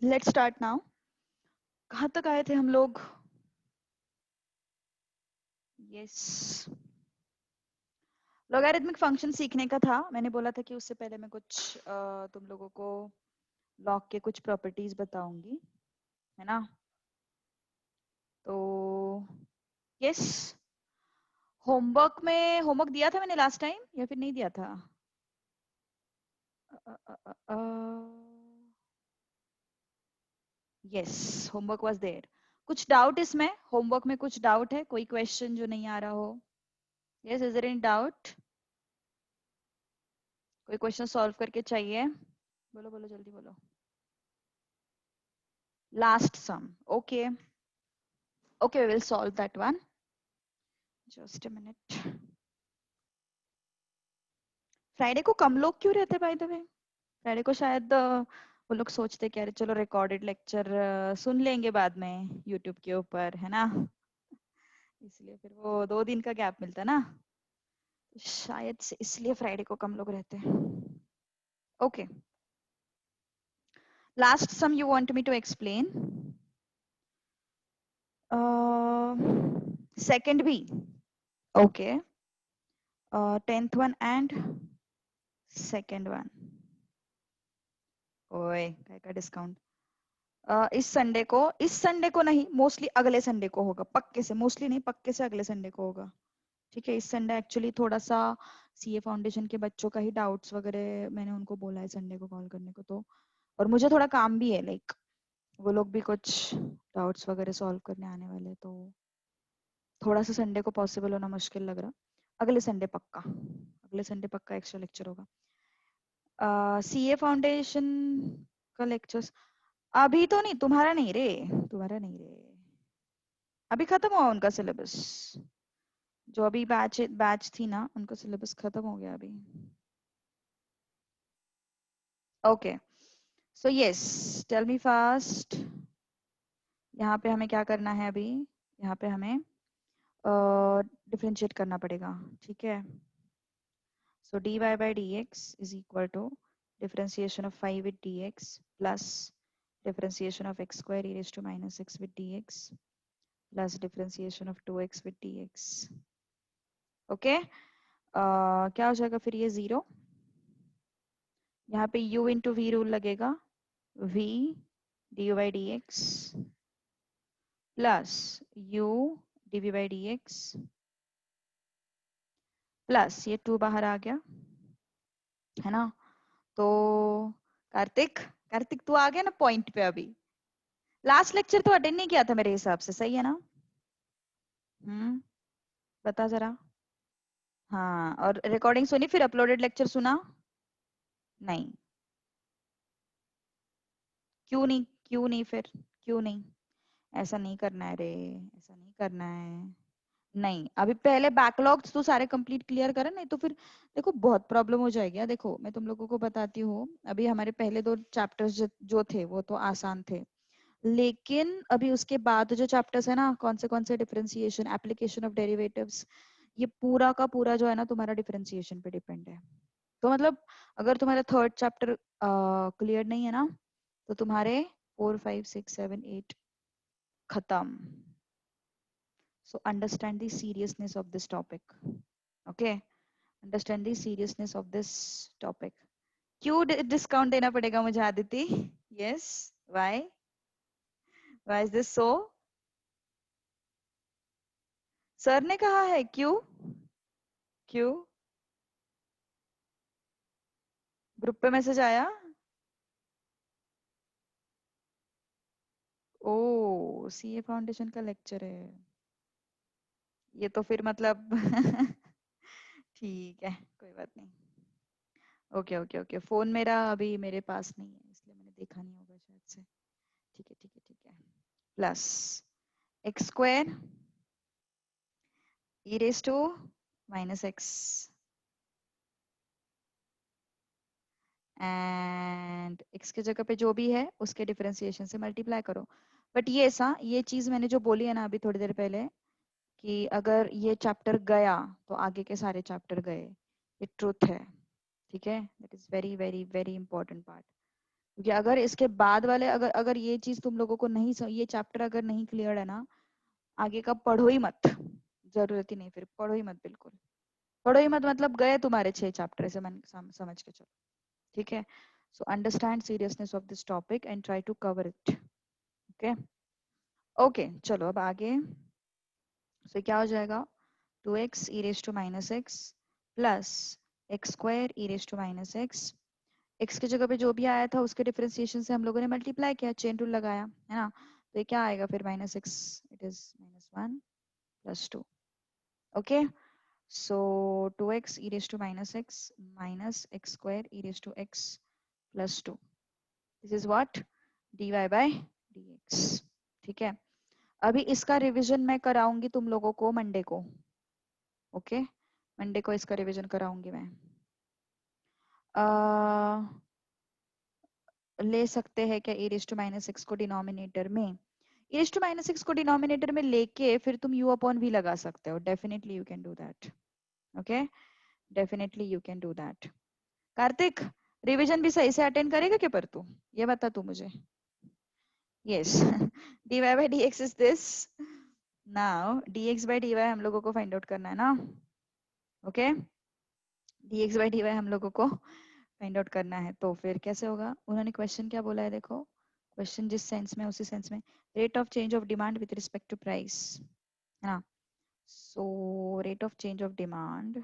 Let's start now. कहाँ तक आए थे हम लोग? यस, लॉगरिथमिक फंक्शन सीखने का था। मैंने बोला था कि उससे पहले मैं कुछ तुम लोगों को लॉग के कुछ प्रॉपर्टीज बताऊंगी, है ना? तो यस, होमवर्क दिया था मैंने लास्ट टाइम या फिर नहीं दिया था? Yes, homework was there. कुछ डाउट इसमें? होमवर्क में कुछ डाउट है? कोई क्वेश्चन जो नहीं आ रहा हो? Yes, is there any doubt? कोई क्वेश्चन सॉल्व करके चाहिए? बोलो बोलो, जल्दी बोलो। Last sum, okay okay, we will solve that one. Just a minute. Friday को कम लोग क्यों रहते बाय द वे? फ्राइडे को शायद वो लोग सोचते कि अरे चलो रिकॉर्डेड लेक्चर सुन लेंगे बाद में यूट्यूब के ऊपर, है ना? इसलिए फिर वो 2 दिन का गैप मिलता ना, शायद से इसलिए फ्राइडे को कम लोग रहते हैं। Okay, last sum you want me to explain? Second भी? Okay, 10th one and second one. ओए, काय का डिस्काउंट? इस संडे को नहीं, मोस्टली अगले संडे को होगा, पक्के से, मोस्टली नहीं, पक्के से अगले संडे को होगा। ठीक है, इस संडे एक्चुअली थोड़ा सा सीए फाउंडेशन के बच्चों का ही डाउट्स वगैरह, मैंने उनको बोला है संडे को कॉल करने को, तो और मुझे थोड़ा काम भी है, लाइक वो लोग भी कुछ डाउट्स वगैरह सॉल्व करने आने वाले हैं, तो थोड़ा सा संडे को पॉसिबल होना मुश्किल लग रहा। अगले संडे पक्का, अगले संडे पक्का एक्स्ट्रा लेक्चर होगा। सीए फाउंडेशन का लेक्चर्स अभी तो नहीं, तुम्हारा नहीं रे, तुम्हारा नहीं रे, अभी खत्म हुआ उनका सिलेबस। जो अभी बैच बैच थी ना, उनका सिलेबस खत्म हो गया अभी। Okay, so yes, tell me fast. यहाँ पे हमें क्या करना है अभी? यहाँ पे हमें डिफरेंशिएट करना पड़ेगा, ठीक है? So dy by dx is equal to differentiation of 5 with dx plus differentiation of x square e raised to minus x with dx plus differentiation of 2x with dx. Okay, क्या हो जाएगा फिर? ये 0, यहाँ पे u इंटू वी रूल लगेगा, v dy by dx plus u dv by dx plus ये 2 बाहर आ गया, है ना? तो कार्तिक, कार्तिक तू आ गया ना पॉइंट पे अभी। लास्ट लेक्चर तो अटेंड नहीं किया था मेरे हिसाब से, सही है ना? बता जरा। हाँ, और रिकॉर्डिंग सुनी फिर अपलोडेड लेक्चर सुना? नहीं? क्यों नहीं? क्यों नहीं फिर? क्यों नहीं? ऐसा नहीं करना है रे, ऐसा नहीं करना है। नहीं, अभी पहले बैकलॉग्स तो सारे कंप्लीट क्लियर करें, नहीं तो फिर देखो बहुत प्रॉब्लम हो जाएगी। देखो मैं तुम लोगों को बताती हूँ, अभी हमारे पहले 2 चैप्टर्स जो थे वो तो आसान थे, लेकिन अभी उसके बाद जो चैप्टर्स है ना, कौन से डिफरेंशिएशन, एप्लीकेशन ऑफ डेरिवेटिव्स, ये पूरा का पूरा जो है ना तुम्हारा डिफरेंशिएशन पे डिपेंड है। तो मतलब अगर तुम्हारा थर्ड चैप्टर क्लियर नहीं है ना, तो तुम्हारे 4 5 6 7 8 खत्म। So understand the seriousness of this topic, okay? Understand the seriousness of this topic. क्यों डिस्काउंट देना पड़ेगा मुझे Aditi? Yes, why? Why is this so? Sir ने कहा है, क्यों? क्यों? ग्रुप पे मैसेज आया? ओ, सीए फाउंडेशन का लेक्चर है ये तो फिर मतलब ठीक है, कोई बात नहीं। ओके ओके ओके, फोन मेरा अभी मेरे पास नहीं है, इसलिए मैंने देखा नहीं होगा शायद से। ठीक है ठीक है ठीक है, plus X square E raise to minus X and X की जगह पे जो भी है उसके डिफरेंशिएशन से मल्टीप्लाई करो। बट ये चीज मैंने जो बोली है ना अभी थोड़ी देर पहले, कि अगर ये चैप्टर गया तो आगे के सारे चैप्टर गए, ये ट्रुथ है, ठीक है? That is very very very important part. क्योंकि अगर इसके बाद वाले अगर अगर ये चीज तुम लोगों को नहीं ये चैप्टर अगर नहीं क्लियर है ना, आगे का पढ़ो ही मत, जरूरत ही नहीं, फिर पढ़ो ही मत, बिल्कुल पढ़ो ही मत, मतलब गए तुम्हारे 6 चैप्टर से मन समझ के चलो, ठीक है। So understand seriousness of this topic and try to cover it. Okay okay, चलो अब आगे। सो क्या हो जाएगा, 2x e raised to minus x plus X square e raised to minus x। x की जगह पे जो भी आया था उसके डिफरेंशिएशन से हम लोगों ने मल्टीप्लाई किया, चेन रूल लगाया, है ना। तो ये क्या आएगा फिर, minus x, it is -1 plus 2। Okay, so 2x e raised to minus x minus x square e raised to x plus 2, this is what, dy by dx। ठीक है, अभी इसका रिवीजन मैं कराऊंगी तुम लोगों को मंडे को। ओके, मंडे को इसका रिवीजन कराऊंगी मैं। ले सकते हैं क्या e raised to minus x को डिनोमिनेटर में, e raised to minus x को डिनोमिनेटर में लेके फिर तुम u अपॉन v लगा सकते हो, definitely you can do that. Okay, definitely you can do that. Kartik, revision भी सही से अटेंड करेगा क्या पर तू, ये बता तू मुझे। Yes, dy by dx is this, now dx by dy हम लोगों को फाइंड आउट करना है ना। ओके, dx by dy हम लोगों को फाइंड आउट करना है, तो फिर कैसे होगा, उन्होंने क्वेश्चन क्या बोला है देखो, क्वेश्चन जिस सेंस में उसी सेंस में, rate of change of demand with respect to price, है ना। So rate of change of demand,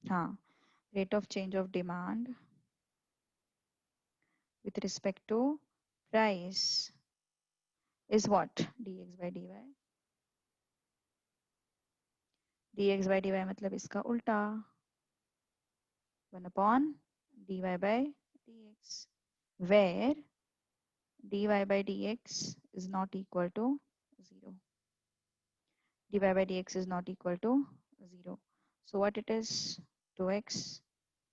हाँ, rate of change of demand with respect to price is what, dx by dy, dx by dy मतलब इसका उल्टा, 1 upon dy by dx, where dy by dx is not equal to 0, dy by dx is not equal to 0, so what it is, 2x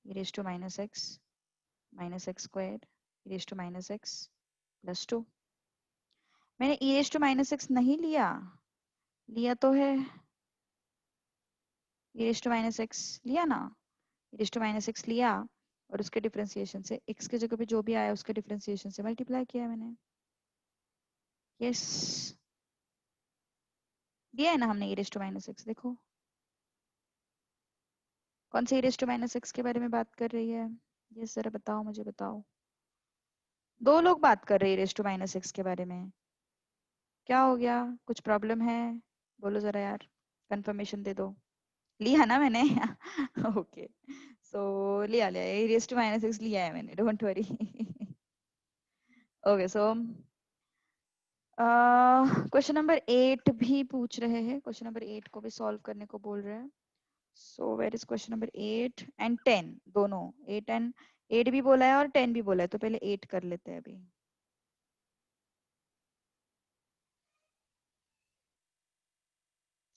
e raised to minus x minus x squared e raised to minus x plus 2। मैंने e raised to minus x नहीं लिया, लिया तो है, e raised to minus x लिया ना, e raised to minus x लिया और उसके डिफरेंशिएशन से x की जगह पे जो भी आया उसके डिफरेंशिएशन से मल्टीप्लाई किया मैंने। यस, दिया है ना हमने e raised to minus x, देखो कौन से e raised to minus x के बारे में बात कर रही है, ये जरा बताओ, मुझे बताओ। दो लोग बात कर रहे हैं e raised to minus x के बारे में, क्या हो गया, कुछ प्रॉब्लम है, बोलो जरा यार, कंफर्मेशन दे दो। लिया ना मैंने ओके, सो लिया लिया e raised to minus x लिया है मैंने, don't worry okay, so question number 8 भी पूछ रहे हैं, क्वेश्चन नंबर 8 को भी सॉल्व करने को बोल रहे हैं। So where is question number 8 and 10, दोनों 8 एंड 8 भी बोला है और 10 भी बोला है, तो पहले 8 कर लेते हैं अभी।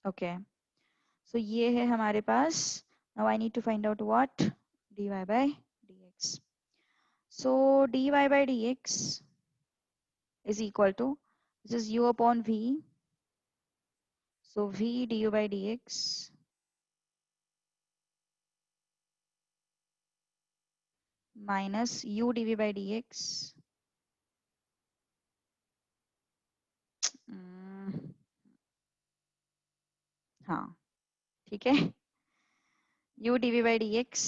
ओके, सो ये है हमारे पास, now I need to find out what, dy by dx। So dy by dx is equal to, this is u upon v, so v du by dx minus u dv by dx, हाँ ठीक है, u dv by dx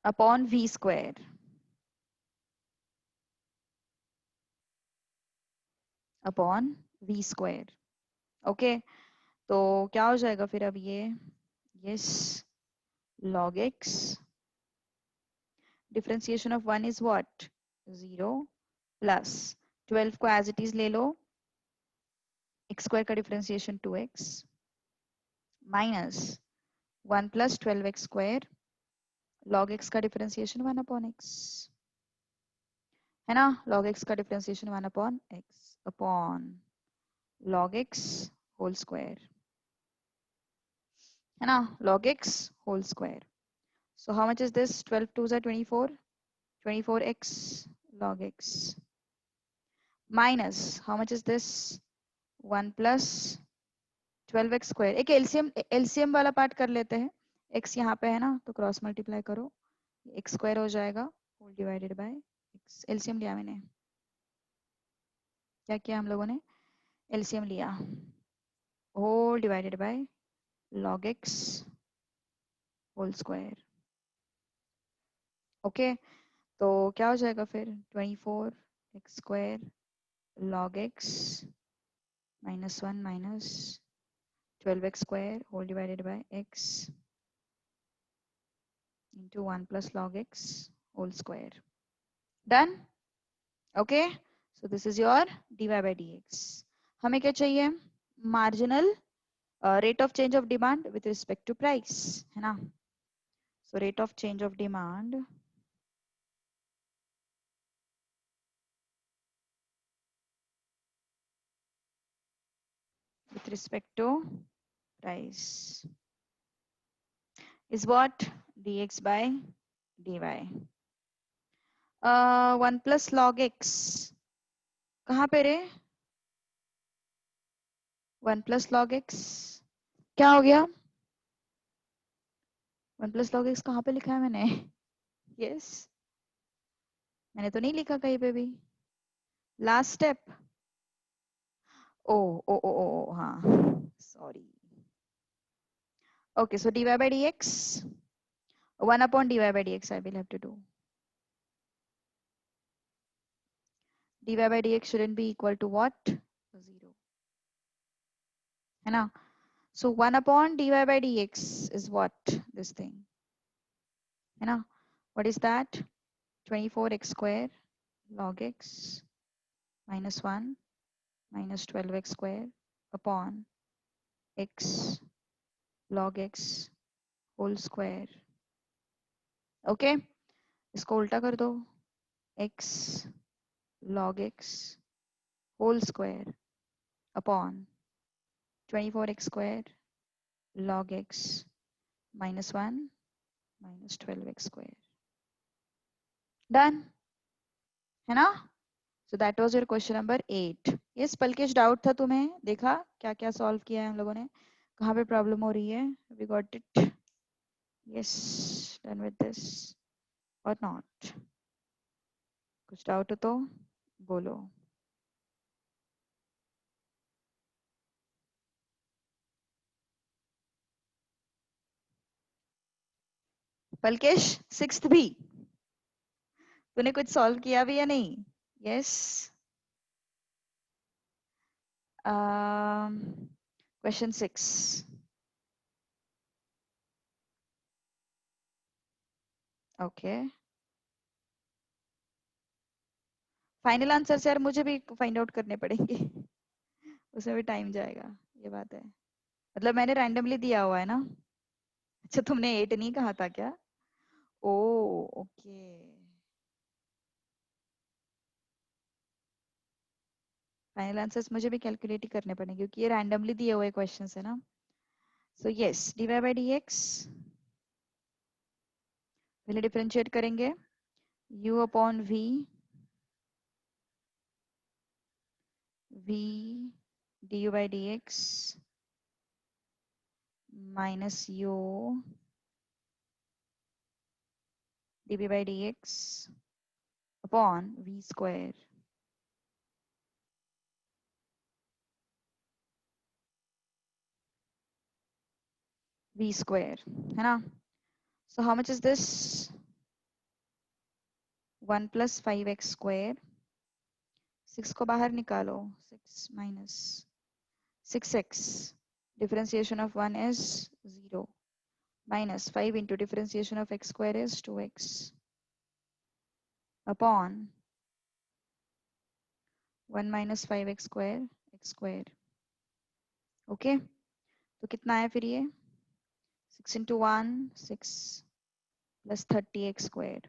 upon v square, upon v square. Okay, तो क्या हो जाएगा फिर अब ये, yes, log x, differentiation of 1 is what, 0 plus 12 को एज इट इज ले लो, x स्क्वायर का differentiation 2x minus 1 plus 12x square, log x का डिफरेंशिएशन 1 अपॉन x, है ना, log x का differentiation 1 upon x upon log x whole square, है ना, log x whole square. So how much is this, 12 2s are 24, 24x log x minus how much is this, 1 plus 12x square, एक LCM वाला part कर लेते हैं। x यहाँ पे है ना, तो क्रॉस मल्टीप्लाई करो, x स्क्वायर हो जाएगा whole divided by x। LCM लिया मैंने, क्या किया हम लोगों ने, एलसीएम लिया, whole divided by log x whole square. Okay, तो क्या हो जाएगा फिर, 24x square log x -1 minus 12x square whole divided by x into 1 plus log x whole square. Done? Okay, so this is your dy by dx. हमें क्या चाहिए, marginal rate of change of demand with respect to price, है ना। So rate of change of demand with respect to price is what, dx by dy. 1 plus log x कहाँ पे रे, 1 plus log x क्या हो गया, 1 plus log x कहाँ पे लिखा है मैंने, yes, मैंने तो नहीं लिखा कहीं पे भी, लास्ट स्टेप, ओ ओ ओ ओ हाँ, sorry. Okay, so dy by dx, 1 upon dy by dx I will have to do. dy by dx shouldn't be equal to what, 0, है ना। So 1 upon dy by dx is what, this thing, है ना। What is that, 24x square log x minus 1 minus 12x square upon x log x whole square. Okay, इसको उल्टा कर दो, x log x whole square upon 24x square log x minus 1 minus 12x square. Done, है ना। So that was your question number 8. Yes, पलकेश doubt था तुम्हें, देखा क्या क्या सॉल्व किया है हम लोगों ने, कहाँ पे प्रॉब्लम हो रही है, we got it. Yes, done with this or not, कुछ डाउट हो तो बोलो। पलकेश 6th भी तूने कुछ सॉल्व किया भी या नहीं, yes. Question 6, okay, final answer यार मुझे भी फाइंड आउट करने पड़ेंगे उसमें भी टाइम जाएगा, ये बात है, मतलब मैंने रैंडमली दिया हुआ है ना। अच्छा तुमने 8 नहीं कहा था क्या, ओ ओके, फाइनल आंसर्स मुझे भी कैलकुलेट ही करने पड़ेंगे क्योंकि ये रैंडमली दिए हुए क्वेश्चंस है ना। So yes, dy by dx पहले डिफरेंशिएट करेंगे, u upon v du by dx minus u dv by dx upon v square, v square, है ना। So how much is this, 1 plus 5x square, 6 को बाहर निकालो, 6 minus 6x, differentiation of 1 is 0, minus 5 into differentiation of x square is 2x upon 1 minus 5x square x square. Okay, तो कितना है फिर ये, 6 into 1 6 plus 30x square,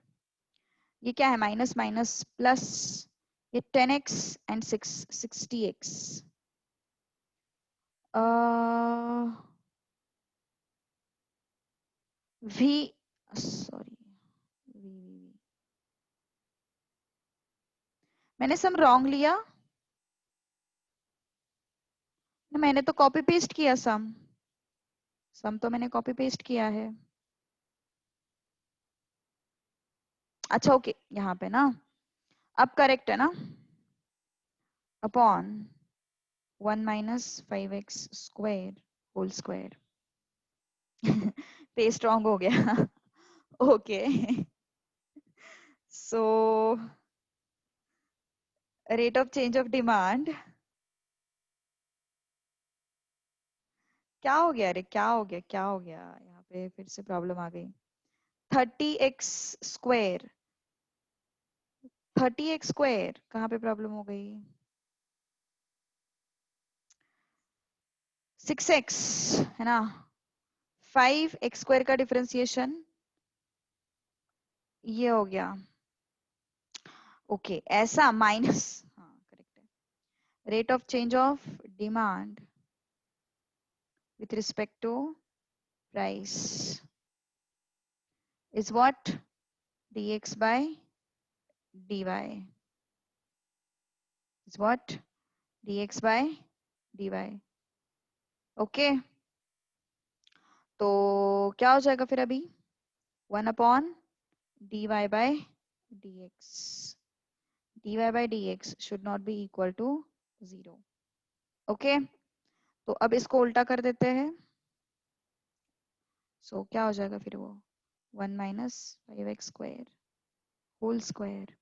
ये क्या है, माइनस माइनस प्लस, ये 10x and 6 60x, v sorry मैंने सम रॉन्ग लिया, मैंने तो कॉपी पेस्ट किया सम तो मैंने कॉपी पेस्ट किया है। अच्छा ओके, यहाँ पे ना अब करेक्ट है ना, upon 1 minus 5x² whole square. Paste wrong हो गया। Okay so rate of change of demand, क्या हो गया अरे, क्या हो गया, क्या हो गया, यहाँ पे फिर से प्रॉब्लम आ गई। 30x², 30x² कहाँ पे प्रॉब्लम हो गई? 6x है ना, 5x² का डिफरेंशिएशन ये हो गया। ओके ऐसा माइनस, हाँ करेक्ट है, rate of change of demand with respect to price is what? dx by dy is what? dx by dy। Okay तो क्या हो जाएगा फिर अभी? 1 dy by dx, dy by dx should not be equal to 0। Okay तो अब इसको उल्टा कर देते हैं। सो क्या हो जाएगा फिर वो? 1 minus 5x² whole square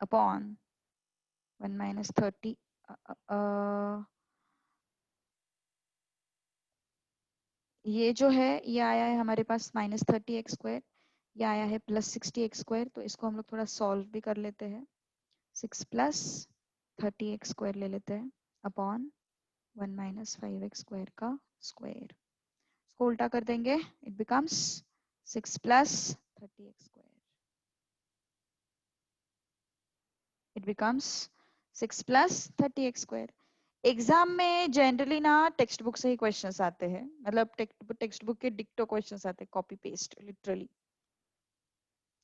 upon 1 minus 30, ये जो है ये आया है हमारे पास -30x², ये आया है +60x², तो इसको हम लोग थोड़ा सॉल्व भी कर लेते हैं। 6 + 30x² ले लेते हैं अपॉन 1 माइनस 5x² का स्क्वायर, इसको उल्टा कर देंगे, it becomes 6 + 30x², it becomes 6 + 30x²। Exam में जनरली ना टेक्स्ट बुक से ही क्वेश्चंस आते हैं, मतलब टेक्स्ट बुक के डिक्टो क्वेश्चंस आते हैं, कॉपी पेस्ट लिटरली।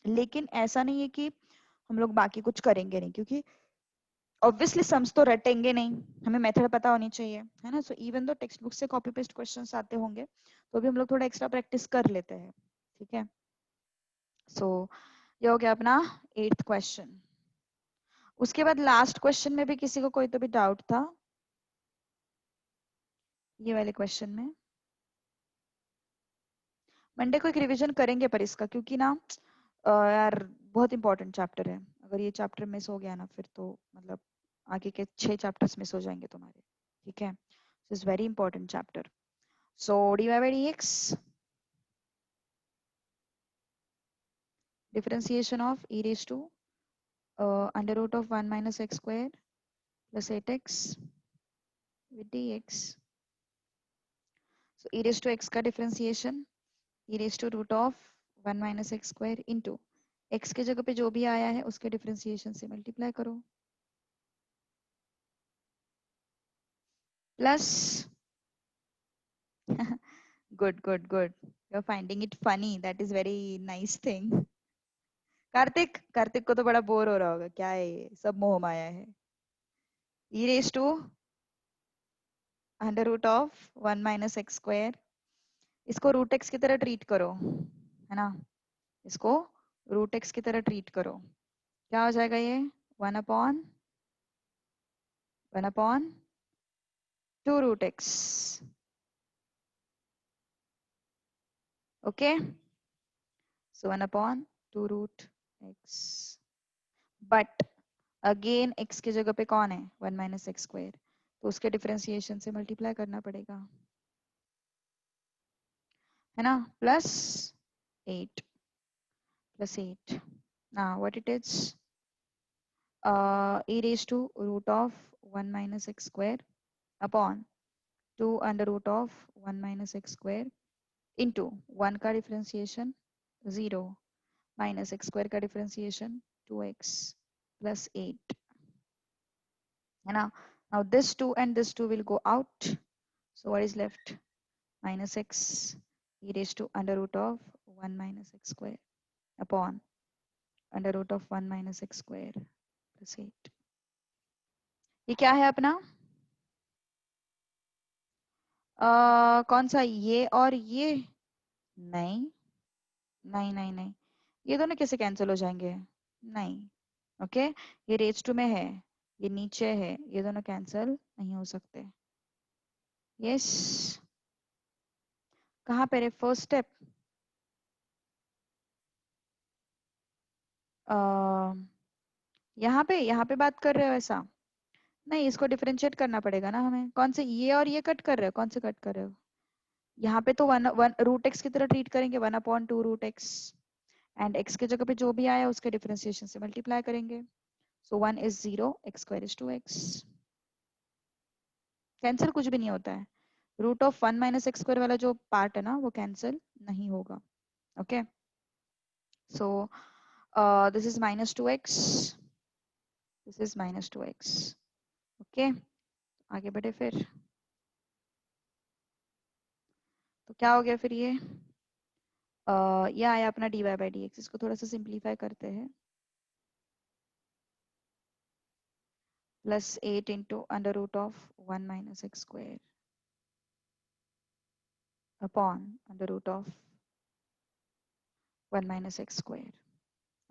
लेकिन ऐसा नहीं है कि हम लोग बाकी कुछ करेंगे नहीं, क्योंकि ऑब्वियसली सम्स तो रटेंगे नहीं, हमें मेथड पता होनी चाहिए, है ना। So even though text book से कॉपी पेस्ट क्वेश्चंस आते होंगे तो भी हम लोग थोड़ा एक्स्ट्रा प्रैक्टिस कर लेते हैं, ठीक है। सो ये हो गया अपना 8th क्वेश्चन। उसके बाद लास्ट क्वेश्चन में भी किसी को कोई तो भी डाउट था ये वाले क्वेश्चन में? मंडे को एक रिवीजन करेंगे पर इसका, क्योंकि ना यार बहुत इंपॉर्टेंट चैप्टर है, अगर ये चैप्टर मिस हो गया ना फिर तो मतलब आगे के 6 चैप्टर्स मिस हो जाएंगे तुम्हारे, ठीक है। This very important chapter. So dy by dx, differentiation of e raised to under root of 1 minus x square plus 8x with dx। so e raised to x का differentiation e raised to root of 1 minus x square into x के जगह पे जो भी आया है उसके differentiation से मल्टीप्लाई करो plus good good good, you are finding it funny, that is very nice thing. Kartik, Kartik को तो बड़ा बोर हो रहा होगा, क्या है ये सब मोह माया है। e raised to under root of 1 minus X square, इसको रूट एक्स की तरह ट्रीट करो, है ना, इसको रूट एक्स की तरह ट्रीट करो, क्या हो जाएगा ये? 1 upon 2 root X. Okay so 1/2 root X, but again X की जगह पे कौन है? 1 माइनस एक्स स्क्वायर, तो उसके डिफरेंशिएशन से मल्टीप्लाई करना पड़ेगा, है ना, +8 +8 now what it is, e raised to root of 1 minus x square upon 2 under root of 1 minus x square into 1 का डिफरेंशिएशन 0 माइनस एक्स स्क्वायर का डिफरेंशिएशन 2x plus 8, है ना। now this 2 and this 2 will go out, so what is left? minus x e raised to under root of 1 minus x square upon under root of 1 minus x square plus 8। ये क्या है अपना? कौन सा, ये और ये? नहीं नहीं नहीं नहीं, ये दोनों कैसे कैंसिल हो जाएंगे? नहीं। ओके, ये रेज टू में है, ये नीचे है, ये दोनों कैंसिल नहीं हो सकते। यस। कहाँ पे रे फर्स्ट स्टेप? यहाँ पे बात कर रहे हो ऐसा? नहीं, इसको डिफरेंशिएट करना पड़ेगा ना हमें। कौन से, ये और ये कट कर रहे हो? कौन से कट कर रहे हो? यहाँ पे तो वन वन रूट एक्स की तरह ट्रीट करेंगे, 1/2 रूट एक्स, एंड एक्स की जगह पे जो भी आया उसके डिफरेंशिएशन से मल्टीप्लाई करेंगे। सो 1 is 0, x² is 2x। Cancel कुछ भी नहीं होता है। √1 - x² वाला जो पार्ट है ना वो कैंसिल नहीं होगा। Okay, so this is -2x, this is -2x। Okay, आगे बढ़े फिर। तो क्या हो गया फिर ये आया अपना dy/dx। इसको थोड़ा सा सिंप्लीफाई करते हैं। +8 into √1 - x² upon √1 - x²।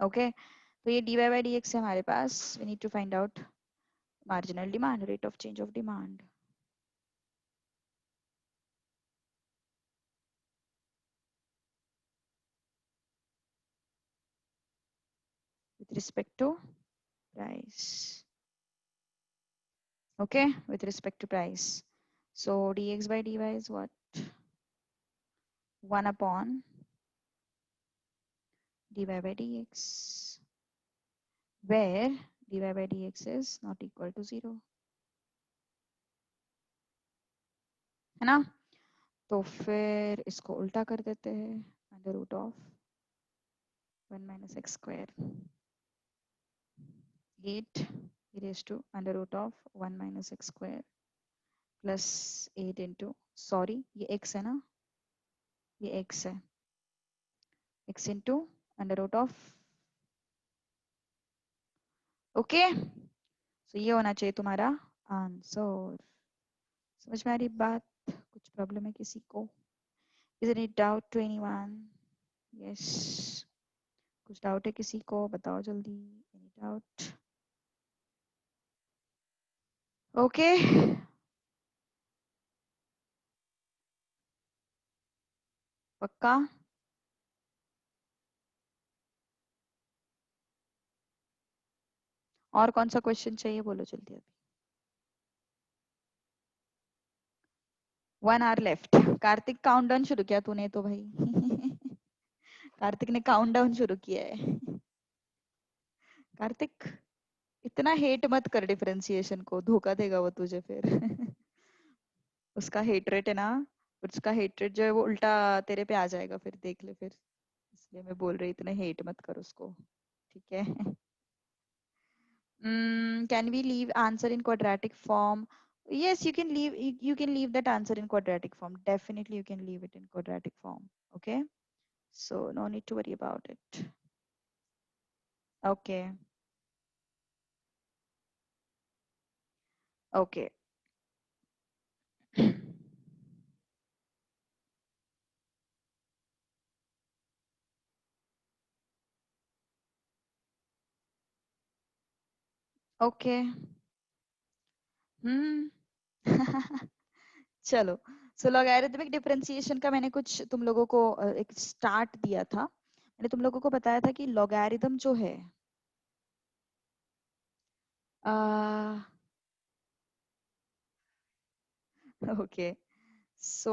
Okay, तो ये dy/dx है हमारे पास। We need to find out marginal demand, rate of change of demand. with respect to price. Okay, with respect to price. So dx/dy is what? 1/dy/dx, where dy/dx is not equal to 0, है ना? तो फिर इसको उल्टा कर देते हैं, √1 - x², 8 √1 - x² +8 into, sorry ये x है ना, ये x है, x into √, ओके। सो ये होना चाहिए तुम्हारा आंसर। समझ में आ रही बात? कुछ प्रॉब्लम है किसी को? Is any doubt to anyone? Yes, कुछ डाउट है किसी को? बताओ जल्दी। Any doubt? ओके, पक्का? और कौन सा क्वेश्चन चाहिए बोलो जल्दी अभी। 1 hour लेफ्ट। कार्तिक काउंटडाउन शुरू किया तूने तो भाई। कार्तिक ने काउंटडाउन शुरू किया है। कार्तिक, इतना हेट मत कर डिफरेंशिएशन को, धोखा देगा वो तुझे फिर। उसका हेट रेट है ना, उसका हेट रेट जो है वो उल्टा तेरे पे आ जाएगा फिर, देख ले फिर। इसलिए मैं बोल रही इतना हेट मत कर उसको, ठीक है? Can we leave answer in quadratic form? Yes, you can leave, you can leave that answer in quadratic form. Definitely you can leave it in quadratic form. Okay, so no need to worry about it. Okay, okay. Okay. हम्म। चलो, सो logarithmic differentiation का मैंने कुछ तुम लोगों को एक start दिया था। मैंने तुम लोगों को बताया था कि लॉगरिथम जो है, okay, so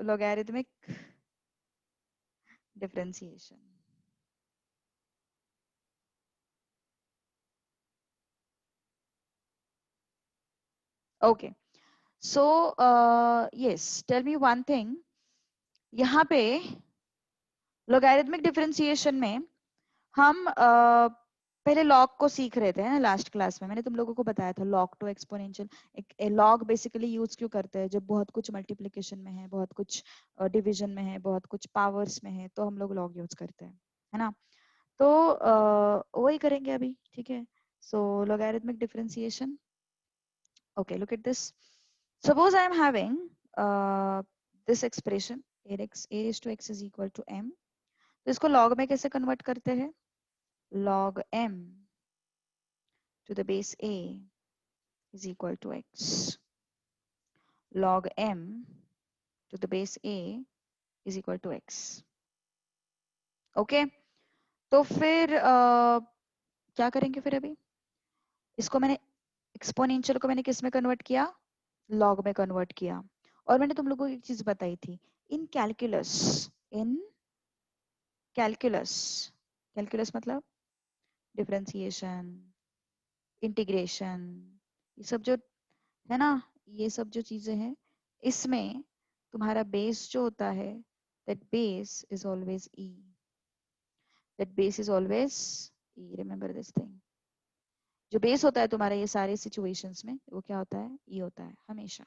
logarithmic differentiation, okay. So yes, tell me one thing. यहाँ पे लॉगरिथमिक डिफरेंशिएशन में हम पहले लॉग को सीख रहे थे ना लास्ट क्लास में। मैंने तुम लोगों को बताया था लॉग टू एक्सपोनेंशियल। एक लॉग बेसिकली यूज क्यों करते हैं? जब बहुत कुछ मल्टीप्लिकेशन में है, बहुत कुछ डिवीजन में है, बहुत कुछ पावर्स में है, तो हम लोग लॉग यूज करते हैं, है ना? तो वही करेंगे अभी, ठीक है? So logarithmic differentiation, okay, look at this. Suppose I am having this expression a raised to x is equal to m, तो इसको log में कैसे कन्वर्ट करते हैं? log m to the base a is equal to x. log m to the base a is equal to x. Okay तो फिर क्या करेंगे फिर? अभी इसको मैंने एक्सपोनेंशियल को मैंने किस में कन्वर्ट किया? लॉग में कन्वर्ट किया। और मैंने तुम लोगों को एक चीज बताई थी, इन कैलकुलस, इन कैलकुलस, कैलकुलस मतलब डिफरेंशिएशन, इंटीग्रेशन, ये सब जो है ना, ये सब जो चीजें हैं, इसमें तुम्हारा बेस जो होता है, that base is always E, that base is always E, remember this thing. जो बेस होता है तुम्हारा ये सारे सिचुएशंस में, वो क्या होता है? ई होता है हमेशा।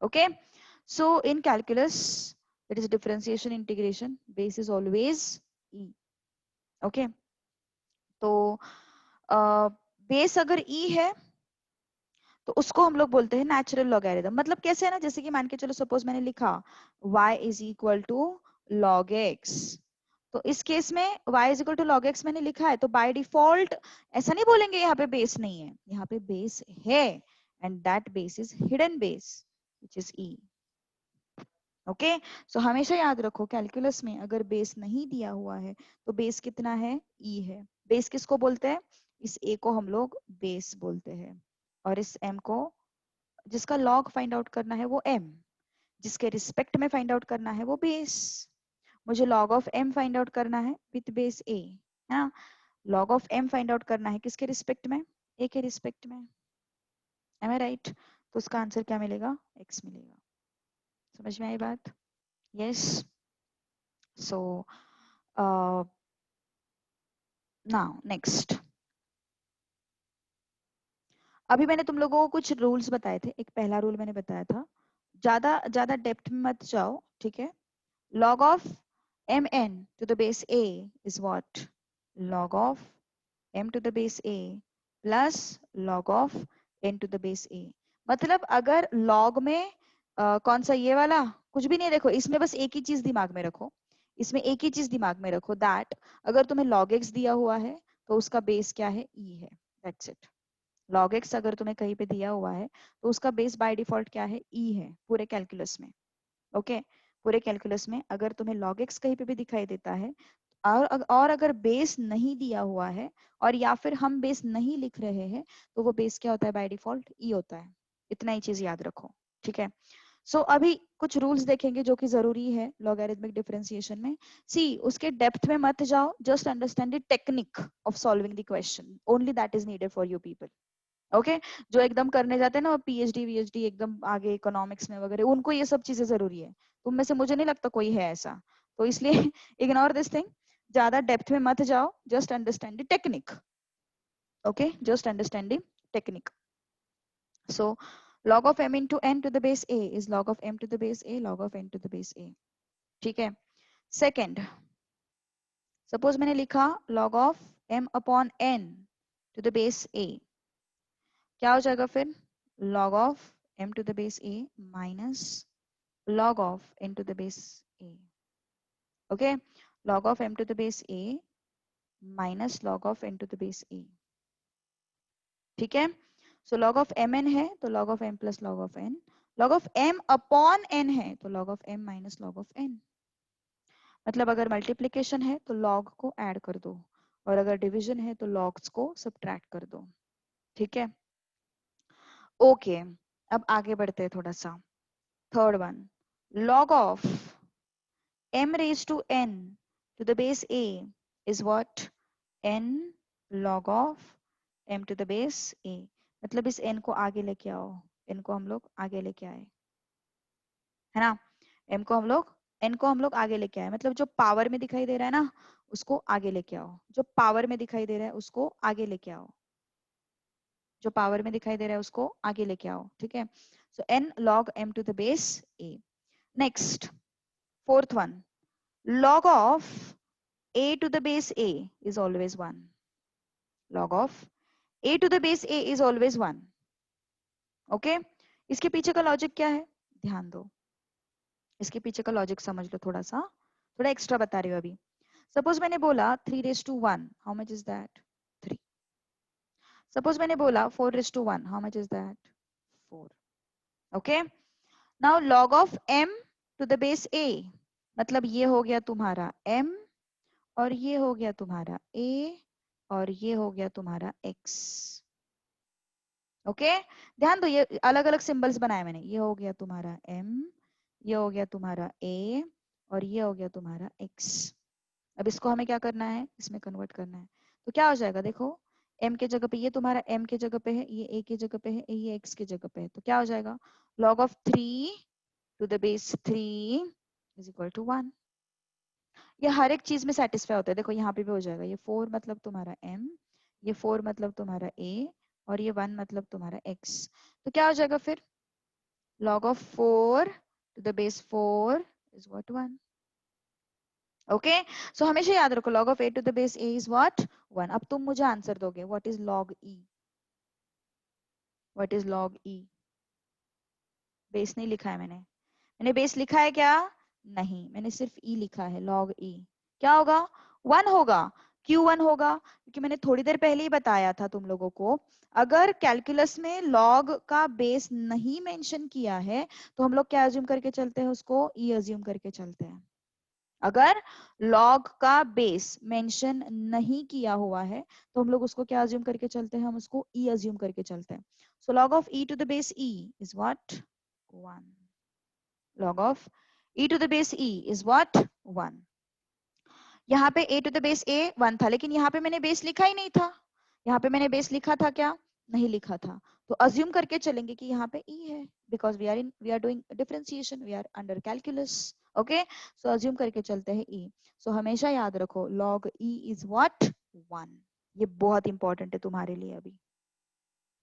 Okay so in calculus it is differentiation integration, base is always E. Okay तो बेस अगर ई है तो उसको हम लोग बोलते हैं नेचुरल लॉगरिथम। मतलब कैसे है ना, जैसे कि मान के चलो सपोज मैंने लिखा y is equal to log x, तो इस केस में y is equal to log x मैंने लिखा है, तो बाय डिफॉल्ट ऐसा नहीं बोलेंगे यहाँ पे बेस नहीं है, यहाँ पे बेस है, and that base is hidden base which is e। Okay so हमेशा याद रखो कैलकुलस में अगर बेस नहीं दिया हुआ है तो बेस कितना है? e है। बेस किसको बोलते हैं? इस a को हम लोग बेस बोलते हैं, और इस m को, जिसका लॉग फाइंड आउट करना है वो m, जिसके रिस्पेक्ट में फाइंड आउट करना है वो बेस। मुझे log of m find out करना है विथ बेस a, है ना? log of m find out करना है किसके रिस्पेक्ट में? a के रिस्पेक्ट में। एम आई राइट? तो उसका आंसर क्या मिलेगा? x मिलेगा। समझ में आई बात? यस सो नाउ नेक्स्ट, अभी मैंने तुम लोगों को कुछ रूल्स बताए थे। एक पहला रूल मैंने बताया था, ज्यादा ज्यादा डेप्थ में मत जाओ, ठीक है? log of mn to the base a is what? log of m to the base a plus log of n to the base a। मतलब अगर log में कौन सा ये वाला कुछ भी नहीं, देखो इसमें बस एक ही चीज दिमाग में रखो, इसमें एक ही चीज दिमाग में रखो, दैट अगर तुम्हें log x दिया हुआ है तो उसका बेस क्या है? e है। That's it. log x अगर तुम्हें कहीं पे दिया हुआ है तो उसका बेस बाय डिफॉल्ट क्या है? e है पूरे कैलकुलस में। ओके पूरे कैलकुलस में अगर तुम्हें log x कहीं पे भी दिखाई देता है और अगर बेस नहीं दिया हुआ है, और या फिर हम बेस नहीं लिख रहे हैं, तो वो बेस क्या होता है? बाय डिफॉल्ट e होता है। इतना ही चीज याद रखो, ठीक है? सो अभी कुछ रूल्स देखेंगे जो कि जरूरी है लॉगरिथमिक डिफरेंशिएशन में। सी उसके डेप्थ में मत जाओ, just understand the technique of solving the question, only that is needed for you people. Okay जो एकदम करने जाते हैं ना पीएचडी वीएचडी एकदम आगे इकोनॉमिक्स में वगैरह, उनको ये सब चीजें जरूरी है। तुम में से मुझे नहीं लगता कोई है ऐसा, तो इसलिए इग्नोर दिस थिंग, ज्यादा डेप्थ में मत जाओ, just understand the technique. Okay just understand the technique. So log of m into n to the base a is log of m to the base a log of n to the base a। ठीक है? Second, suppose मैंने लिखा log of m upon n to the base a, क्या हो जाएगा फिर? log of m to the base a minus log of n to the base a। okay log of m to the base a minus log of n to the base a। ठीक है? सो log of mn है तो log of m plus log of n, log of m upon n है तो log of m minus log of n। मतलब अगर multiplication है तो log को ऐड कर दो, और अगर डिवीजन है तो logs को सब्ट्रैक्ट कर दो। ठीक है? ओके अब आगे बढ़ते हैं थोड़ा सा। Third one, log of m raised to n to the base a is what? n log of m to the base a। मतलब इस n को आगे लेके आओ, n को हम लोग आगे लेके आए, है ना? m को हम लोग n को हम लोग आगे लेके आए, मतलब जो पावर में दिखाई दे रहा है ना उसको आगे लेके आओ, जो पावर में दिखाई दे रहा है उसको आगे लेके आओ, जो पावर में दिखाई दे रहा है उसको आगे लेके आओ। ठीक है? सो n log m to the base a। Next fourth one, log of a to the base a is always 1। log of a to the base a is always 1। Okay इसके पीछे का लॉजिक क्या है? ध्यान दो, इसके पीछे का लॉजिक समझ लो थोड़ा सा, थोड़ा एक्स्ट्रा बता रही हूँ अभी। सपोज मैंने बोला 3 raised to 1, how much is that? 3। Suppose मैंने बोला 4 raised to 1, how much is that? 4। Okay, now log of m to the base a, मतलब ये हो गया तुम्हारा m और ये हो गया तुम्हारा a और ये हो गया तुम्हारा x। ओके, ध्यान दो, ये अलग अलग सिंबल्स बनाए मैंने, ये हो गया तुम्हारा m, ये हो गया तुम्हारा a और ये हो गया तुम्हारा x। अब इसको हमें क्या करना है, इसमें कन्वर्ट करना है। तो क्या हो जाएगा, देखो m के जगह पे ये तुम्हारा m के जगह पे है, ये a के जगह पे है, ये x के जगह पे है, तो क्या हो जाएगा, log of 3 to the base 3 is equal to 1। ये हर एक चीज में सेटिस्फाई होता है, देखो यहाँ पे भी हो जाएगा, ये 4 मतलब तुम्हारा m, ये 4 मतलब तुम्हारा a और ये 1 मतलब तुम्हारा x। तो क्या हो जाएगा फिर, log of 4 to the base 4 is what? 1। Okay, सो हमेशा याद रखो log of a to the base a is what? 1। अब तुम मुझे आंसर दोगे, what is log e? what is log e? Base नहीं लिखा है मैंने बेस लिखा है क्या? नहीं, मैंने सिर्फ e लिखा है, log e। क्या होगा? 1 होगा। क्यों 1 होगा? क्योंकि मैंने थोड़ी देर पहले ही बताया था तुम लोगों को, अगर कैलकुलस में log का बेस नहीं मेंशन किया है तो हम लोग क्या अज्यूम करके चलते हैं, उसको e अज्यूम करके चलते हैं। अगर log का बेस मेंशन नहीं किया हुआ है तो हम लोग उसको क्या अज्यूम करके चलते हैं, हम उसको e अज्यूम करके चलते हैं। सो log of e to the base e is what? 1। log of e to the base e is what? 1। यहाँ पे a to the base a 1 था, लेकिन यहाँ पे मैंने बेस लिखा ही नहीं था। यहाँ पे मैंने बेस लिखा था क्या? नहीं लिखा था। तो अज्यूम करके चलेंगे कि यहाँ पे e है, because we are doing differentiation, we are under calculus. Okay, so assume करके चलते हैं e। सो हमेशा याद रखो log e is what? 1। ये बहुत इंपॉर्टेंट है तुम्हारे लिए अभी।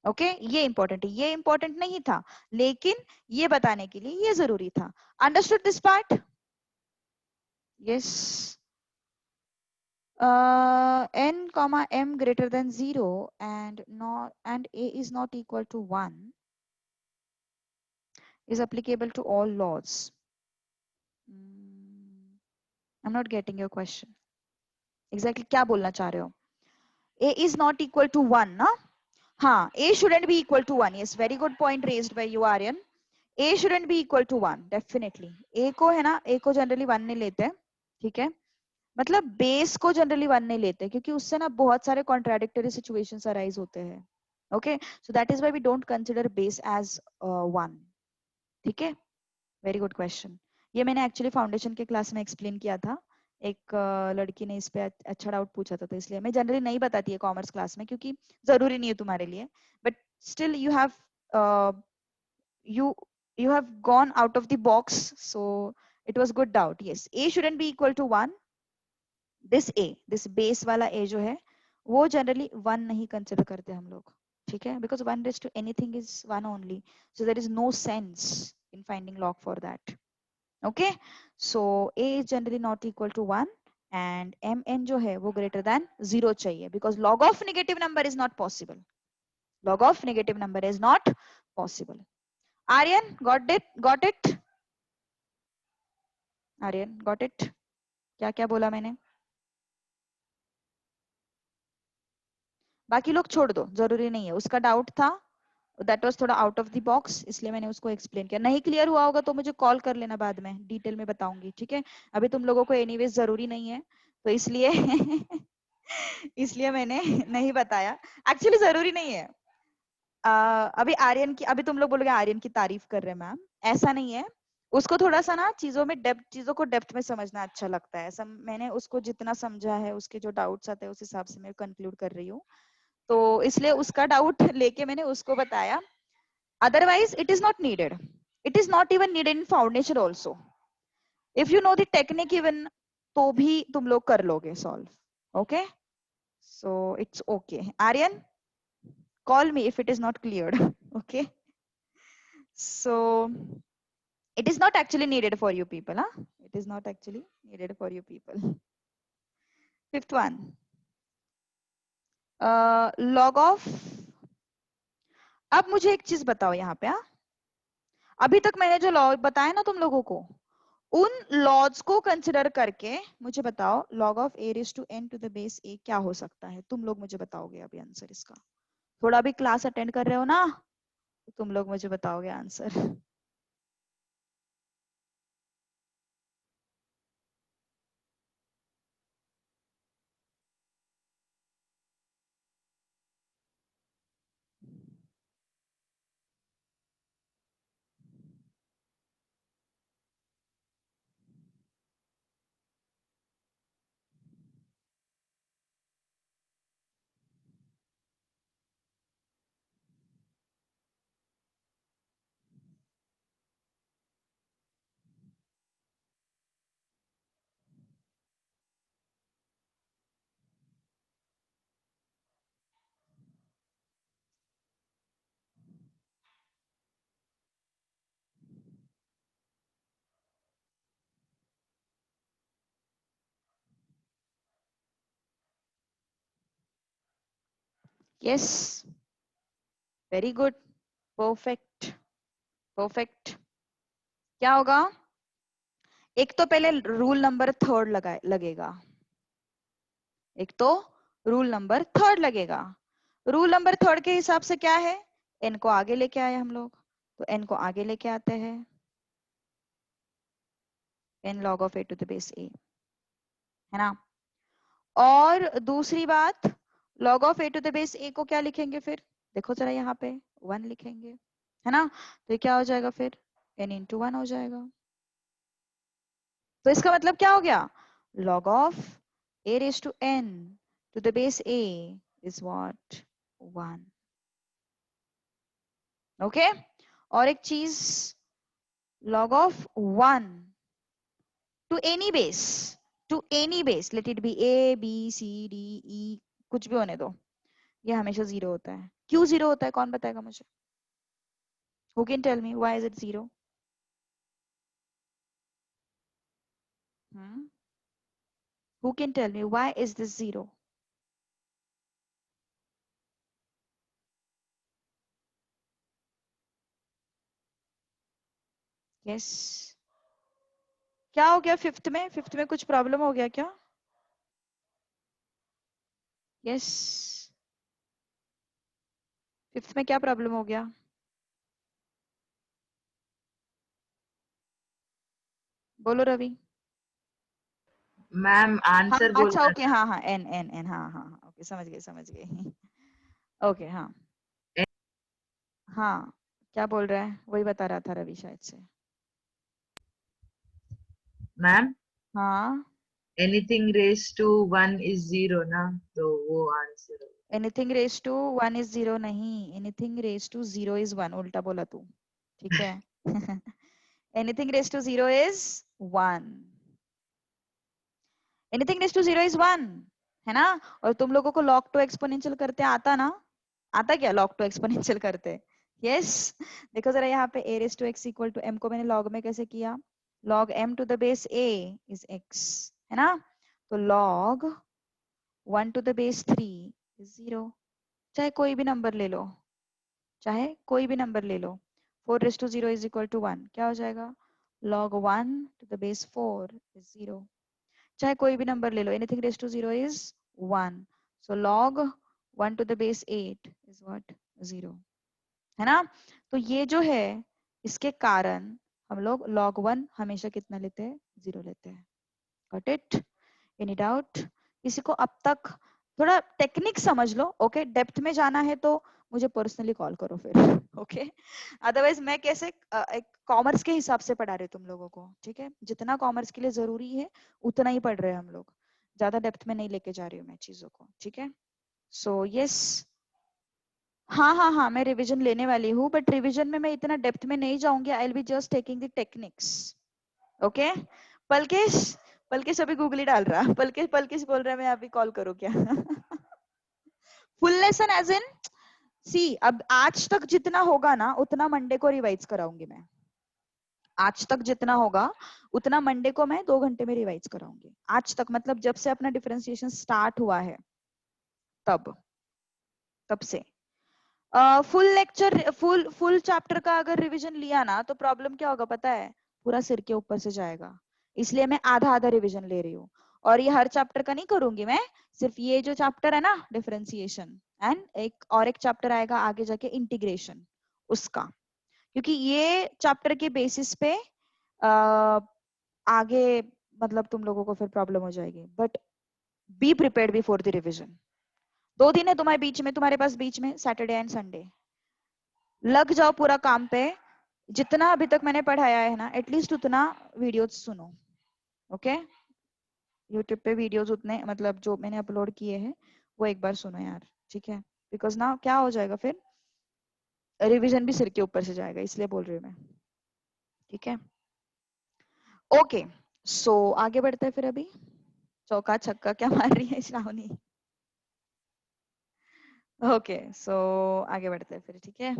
ओके, ये इंपॉर्टेंट है, ये इंपॉर्टेंट नहीं था लेकिन ये बताने के लिए ये जरूरी था। Understood this part? Yes. n comma m greater than 0 and a is not equal to 1 is applicable to all laws. I'm not getting your question. Exactly क्या बोलना चाह रहे हो? a is not equal to 1 ना? हाँ, a shouldn't be equal to 1. Yes, very good point raised by you, Aryan. a shouldn't be equal to 1 definitely। a को है ना, a को जनरली 1 नहीं लेते, ठीक है, मतलब बेस को जनरली 1 नहीं लेते क्योंकि उससे ना बहुत सारे कॉन्ट्राडिक्टरी सिचुएशंस अराइज होते हैं। Okay, so that is why we don't consider base as 1। ठीक है, वेरी गुड क्वेश्चन। ये मैंने एक्चुअली फाउंडेशन के क्लास में एक्सप्लेन किया था, एक लड़की ने इस पे अच्छा डाउट पूछा था, तो इसलिए मैं जनरली नहीं बताती है कॉमर्स क्लास में क्योंकि जरूरी नहीं है तुम्हारे लिए, but still you you have gone out of the box, so it was good doubt। yes, a shouldn't be equal to 1। This base वाला a जो है वो जनरली 1 नहीं कंसिडर करते हम लोग, ठीक है, because 1 raised to anything is 1 only, so there is no sense in finding log for that। okay, so a is generally not equal to 1 and mn जो है वो greater than 0 चाहिए, because log of negative number is not possible। log of negative number is not possible। Aryan, got it? Aryan, got it? क्या क्या बोला मैंने? बाकी लोग छोड़ दो, जरूरी नहीं है, उसका डाउट था, दैट वाज थोड़ा आउट ऑफ द बॉक्स, इसलिए मैंने उसको एक्सप्लेन किया। नहीं क्लियर हुआ होगा तो मुझे कॉल कर लेना, बाद में डिटेल में बताऊंगी, ठीक है। अभी तुम लोगों को एनीवेज जरूरी नहीं है तो इसलिए इसलिए मैंने नहीं बताया, एक्चुअली जरूरी नहीं है। अभी आर्यन की, अभी तुम लोग बोलोगे आर्यन की तारीफ कर रहे हैं मैम, ऐसा नहीं है। उसको थोड़ा सा ना चीजों को डेप्थ में समझना अच्छा लगता है, मैंने उसको जितना समझा है, उसके जो डाउट्स आते हैं उस हिसाब से मैं कंक्लूड कर रही हूँ, तो इसलिए उसका डाउट लेके मैंने उसको बताया। otherwise it is not needed, it is not even needed in foundation also। if you know the technique even तो भी तुम लोग कर लोगे solve। okay, so it's okay। Aryan, call me if it is not cleared। okay, so it is not actually needed for you people, huh? it is not actually needed for you people। fifth one, log of, अब मुझे एक चीज बताओ यहाँ पे, अभी तक मैंने जो लॉ बताया ना तुम लोगों को, उन लॉज को कंसिडर करके मुझे बताओ log of a raise to n to the base a क्या हो सकता है। तुम लोग मुझे बताओगे अभी आंसर इसका। थोड़ा भी क्लास अटेंड कर रहे हो ना, तो तुम लोग मुझे बताओगे answer. Yes, very good, perfect, perfect. क्या होगा? एक तो पहले रूल नंबर थर्ड लगेगा, एक तो रूल नंबर थर्ड लगेगा। रूल नंबर थर्ड के हिसाब से क्या है, एन को आगे लेके आए हम लोग, तो एन को आगे लेके आते हैं, n log of a to the base a, है ना। और दूसरी बात, log of a to the base a को क्या लिखेंगे फिर, देखो जरा यहाँ पे 1 लिखेंगे, है ना। तो ये क्या हो जाएगा फिर, n इंटू 1 हो जाएगा। तो इसका मतलब क्या हो गया, log of a raise to n to the base a is what, 1। Okay, और एक चीज, log of 1 to any base, to any base, let it be a b c d e, कुछ भी होने दो, ये हमेशा 0 होता है। क्यों 0 होता है, कौन बताएगा मुझे? Who can tell me why is it 0? Hmm? Who can tell me why is this 0? Yes. क्या हो गया फिफ्थ में? फिफ्थ में कुछ प्रॉब्लम हो गया क्या? यस, फिफ्थ में क्या प्रॉब्लम हो गया? बोलो रवि। मैम हाँ आंसर अच्छा, बोलना ओके, था। हाँ हाँ, एन एन एन, हाँ हाँ हाँ, ओके, समझ गए समझ गए। ओके, हाँ हाँ, क्या बोल रहा है, वही बता रहा था रवि शायद से। मैम हाँ, एनीथिंग रेस टू 1 इज 0 ना, तो वो आंसर है। एनीथिंग रेज टू 1 इज 0 नहीं, एनीथिंग रेज टू 0 इज 1, उल्टा बोला तू, ठीक है। Anything raise to 0 is 1, anything raise to 0 is 1, है ना। और तुम लोगों को log टू एक्सपोनेंशियल करते आता ना, आता क्या log टू एक्सपोनेंशियल करते? यस, देखो जरा यहाँ पे a raise to x equal to m को मैंने log में कैसे किया, log m to the base a is x, है ना। तो log 1 to the base 3 is 0, चाहे कोई भी नंबर ले लो, चाहे कोई भी नंबर ले लो। 4 raise to 0 is equal to 1, क्या हो जाएगा, log 1 to the base 4 is 0, चाहे कोई भी नंबर ले लो, anything raise to 0 is 1, so log 1 to the base 8 is what, 0, है ना। तो ये जो है, इसके कारण हम लोग log 1 हमेशा कितना लेते हैं, 0 लेते हैं। Got it? एनी डाउट किसी को अब तक? थोड़ा टेक्निक समझ लो, ओके। डेप्थ में जाना है तो मुझे पर्सनली कॉल करो फिर, ओके। अदरवाइज मैं कैसे एक कॉमर्स के हिसाब से पढ़ा रही हूँ तुम लोगों को, ठीक है। जितना कॉमर्स के लिए जरूरी है उतना ही पढ़ रहे हैं हम लोग, ज्यादा डेप्थ में नहीं लेके जा रही हूँ मैं चीजों को, ठीक है। सो यस, हाँ हाँ हाँ, मैं रिवीजन लेने वाली हूँ, बट रिवीजन में मैं इतना डेप्थ में नहीं जाऊंगी, I will be just taking the techniques, okay. Palkesh, Palkesh अभी गूगली डाल रहा, पलकेश पलकेश बोल रहा है मैं अभी कॉल करूँ क्या? फुल लेसन एज इन, सी अब आज तक जितना होगा ना उतना मंडे को रिवाइज कराऊंगी मैं, आज तक जितना होगा उतना मंडे को मैं 2 घंटे में रिवाइज कराऊंगी। आज तक मतलब जब से अपना डिफरेंशिएशन स्टार्ट हुआ है, तब तब से फुल लेक्चर फुल चैप्टर का अगर रिवीजन लिया ना तो प्रॉब्लम क्या होगा पता है, पूरा सिर के ऊपर से जाएगा। इसलिए मैं आधा आधा रिवीजन ले रही हूँ, और ये हर चैप्टर का नहीं करूंगी मैं, सिर्फ ये जो चैप्टर है ना डिफरेंशिएशन, एंड एक चैप्टर आएगा आगे जाके इंटीग्रेशन उसका, क्योंकि ये चैप्टर के बेसिस पे आगे मतलब तुम लोगों को फिर प्रॉब्लम हो जाएगी। But be prepared before the revision. 2 दिन है तुम्हारे बीच में, तुम्हारे पास बीच में सैटरडे एंड संडे, लग जाओ पूरा काम पे। जितना अभी तक मैंने पढ़ाया है ना एटलीस्ट उतना वीडियोस सुनो, ओके। यूट्यूब पे वीडियोस उतने मतलब जो मैंने अपलोड किए हैं वो एक बार सुनो यार, ठीक है। बिकॉज ना क्या हो जाएगा फिर, रिवीजन भी सिर के ऊपर से जाएगा, इसलिए बोल रही हूँ मैं, ठीक है। ओके, सो आगे बढ़ते हैं फिर। अभी चौका छक्का क्या मार रही है श्रावणी। ओके सो आगे बढ़ते हैं फिर, ठीक है।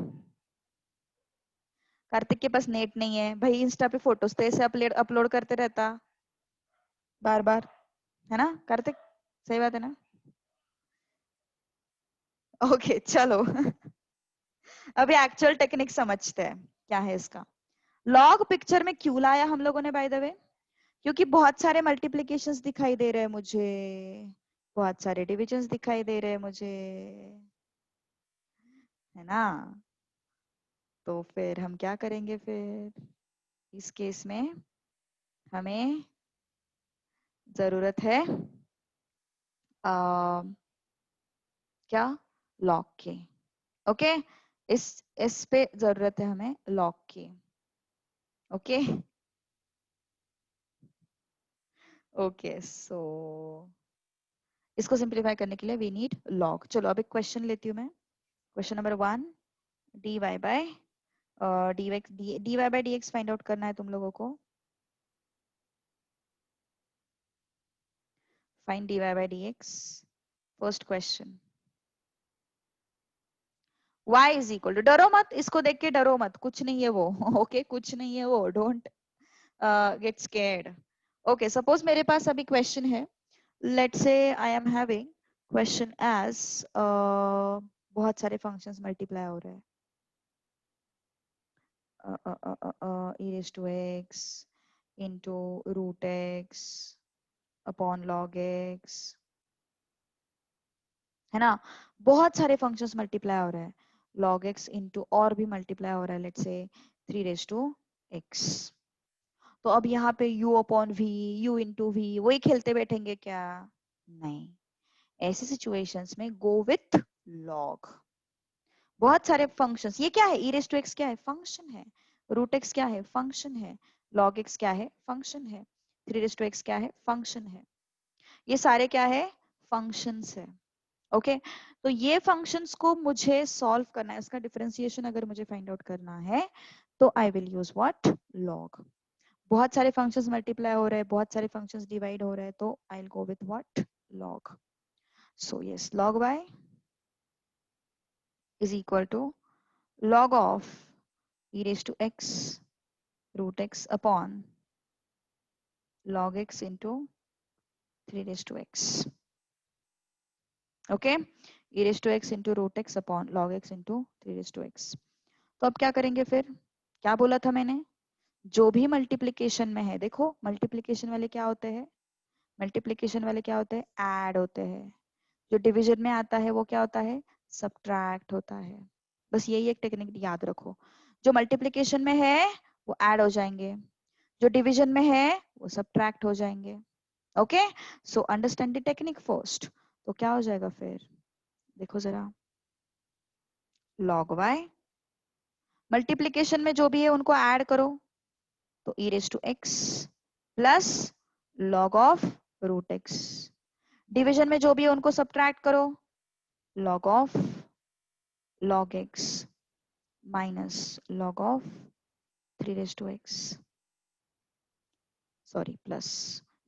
कार्तिक के पास नेट नहीं है भाई, इंस्टा पे फोटोज तो ऐसे अपलोड करते रहता बार बार, है ना कार्तिक, सही बात है ना। ओके चलो अभी एक्चुअल टेक्निक समझते हैं क्या है इसका। लॉग पिक्चर में क्यों लाया हम लोगों ने बाय द वे, क्योंकि बहुत सारे मल्टीप्लिकेशंस दिखाई दे रहे हैं मुझे, बहुत सारे डिविजन्स दिखाई दे रहे हैं मुझे, है ना। तो फिर हम क्या करेंगे फिर इस केस में, हमें जरूरत है आ, क्या, लॉग की, ओके। इस पे जरूरत है हमें लॉग की, ओके। ओके सो इसको सिंप्लीफाई करने के लिए वी नीड लॉग। चलो अब एक क्वेश्चन लेती हूँ मैं। Question number 1, dy by dy by dx find out करना है तुम लोगों को। Find dy by dx। First question, y is equal to, डरो मत, इसको देख के डरो मत, कुछ नहीं है वो ओके कुछ नहीं है वो, don't get scared. Okay suppose मेरे पास अभी क्वेश्चन है, let's say I am having question as बहुत सारे फंक्शंस मल्टीप्लाई हो रहे हैं, e raised to x into root x upon log x, है ना। बहुत सारे फंक्शंस मल्टीप्लाई हो रहे हैं, log x इंटू और भी मल्टीप्लाई हो रहा है, लेट्स से 3 raised to x। तो अब यहाँ पे u upon v, u into v वही खेलते बैठेंगे क्या, नहीं। ऐसे सिचुएशंस में गो विथ log। बहुत सारे फंक्शंस, ये क्या है, e raised to x क्या है, फंक्शन है। रूट x क्या है, फंक्शन है। log x क्या है, फंक्शन है। 3 raised to x क्या है, फंक्शन है। ये सारे क्या है, फंक्शंस है, ओके। तो ये फंक्शंस को मुझे सॉल्व करना है, इसका डिफरेंशिएशन अगर मुझे फाइंड आउट करना है तो I will use what, log. बहुत सारे फंक्शंस मल्टीप्लाई हो रहे हैं, बहुत सारे फंक्शंस डिवाइड हो रहे हैं, तो I will go with what, log. So yes, log y is equal to log of e raised to x root x upon log x into 3 raised to x, okay. e raised to x into root x upon log x into 3 raised to x। तो अब क्या करेंगे फिर, क्या बोला था मैंने, जो भी मल्टीप्लिकेशन में है, देखो मल्टीप्लिकेशन वाले क्या होते हैं, मल्टीप्लिकेशन वाले क्या होते हैं, ऐड होते हैं। जो डिवीजन में आता है वो क्या होता है, सब्ट्रैक्ट होता है। बस यही एक टेक्निक याद रखो, जो मल्टीप्लिकेशन में है वो ऐड हो जाएंगे, जो डिवीजन में है वो सब्ट्रैक्ट हो जाएंगे, okay. So understand the technique first. तो क्या हो जाएगा फिर, देखो जरा, log y, मल्टीप्लिकेशन में जो भी है उनको ऐड करो, तो e raised to x plus log of root x। Division में जो भी है उनको सब्ट्रैक्ट करो, log of log x minus log of 3 raised to x, sorry plus.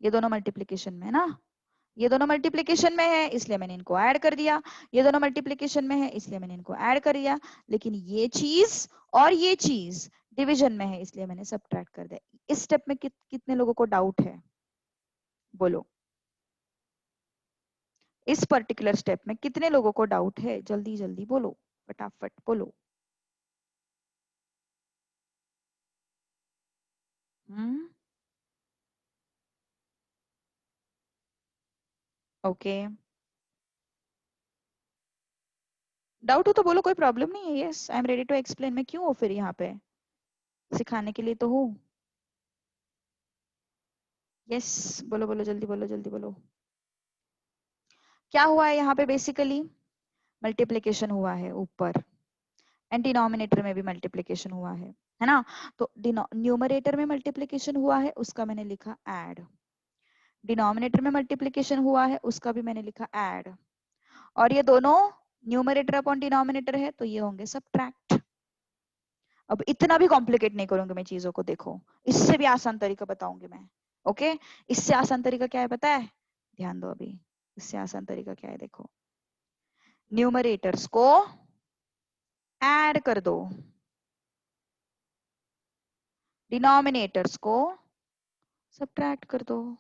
ये दोनों मल्टीप्लिकेशन में है ना, ये दोनों मल्टीप्लिकेशन में है इसलिए मैंने इनको ऐड कर दिया, ये दोनों मल्टीप्लिकेशन में है इसलिए मैंने इनको ऐड कर दिया, लेकिन ये चीज और ये चीज डिवीजन में है इसलिए मैंने सब्ट्रैक्ट कर दिया। इस स्टेप में कितने लोगों को डाउट है, बोलो। इस पर्टिकुलर स्टेप में कितने लोगों को डाउट है, जल्दी जल्दी बोलो, फटाफट बोलो। ओके, डाउट हो तो बोलो, कोई प्रॉब्लम नहीं है। Yes, I am ready to explain. मैं क्यों हूँ फिर यहाँ पे, सिखाने के लिए तो हूँ। यस, बोलो बोलो, जल्दी बोलो, जल्दी बोलो। क्या हुआ है यहाँ पे? बेसिकली मल्टीप्लिकेशन हुआ है ऊपर, एंड डिनोमिनेटर में भी मल्टीप्लिकेशन हुआ है ना? तो न्यूमरेटर में मल्टीप्लिकेशन हुआ है, उसका मैंने लिखा ऐड। डिनोमिनेटर में मल्टीप्लिकेशन हुआ है, उसका भी मैंने लिखा ऐड। और ये दोनों न्यूमरेटर अपॉन डिनोमिनेटर है, तो ये होंगे सबट्रैक्ट। अब इतना भी कॉम्प्लिकेट नहीं करूंगी मैं चीजों को, देखो इससे भी आसान तरीका बताऊंगी मैं। ओके, इससे आसान तरीका क्या है पता है? ध्यान दो अभी, इससे आसान तरीका क्या है देखो। न्यूमरेटर्स को ऐड कर दो, डिनोमिनेटर्स को सबट्रैक्ट कर दो।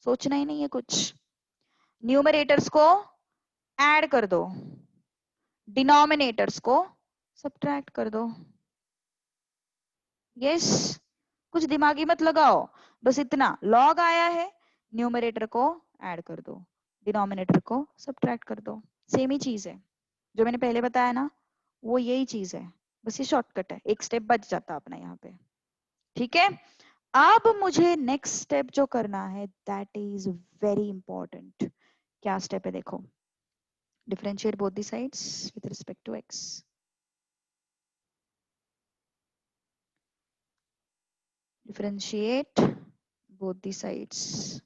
सोचना ही नहीं है कुछ। न्यूमरेटर्स को ऐड कर दो, डिनोमिनेटर्स को सबट्रैक्ट कर दो। यस, कुछ दिमागी मत लगाओ, बस इतना, लॉग आया है, न्यूमरेटर को ऐड कर दो, डिनोमिनेटर को सबट्रैक्ट कर दो। सेम ही चीज है जो मैंने पहले बताया ना, वो यही चीज है, बस ये शॉर्टकट है, एक स्टेप बच जाता अपना यहाँ पे। ठीक है, अब मुझे नेक्स्ट स्टेप जो करना है दैट इज वेरी इंपॉर्टेंट। क्या स्टेप है देखो, differentiate both the sides with respect to x। differentiate both the sides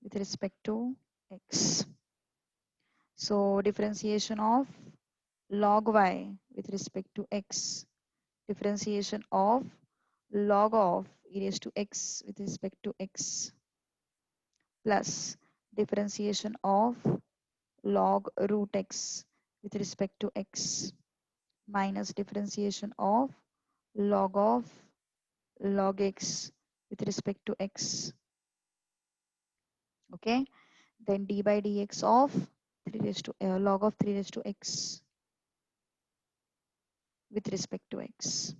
with respect to x. So differentiation of log y with respect to x, differentiation of log of e raised to x with respect to x, plus differentiation of log root x with respect to x, minus differentiation of log x with respect to x. Okay, then d by dx of 3 raised to log of 3 raised to x with respect to x.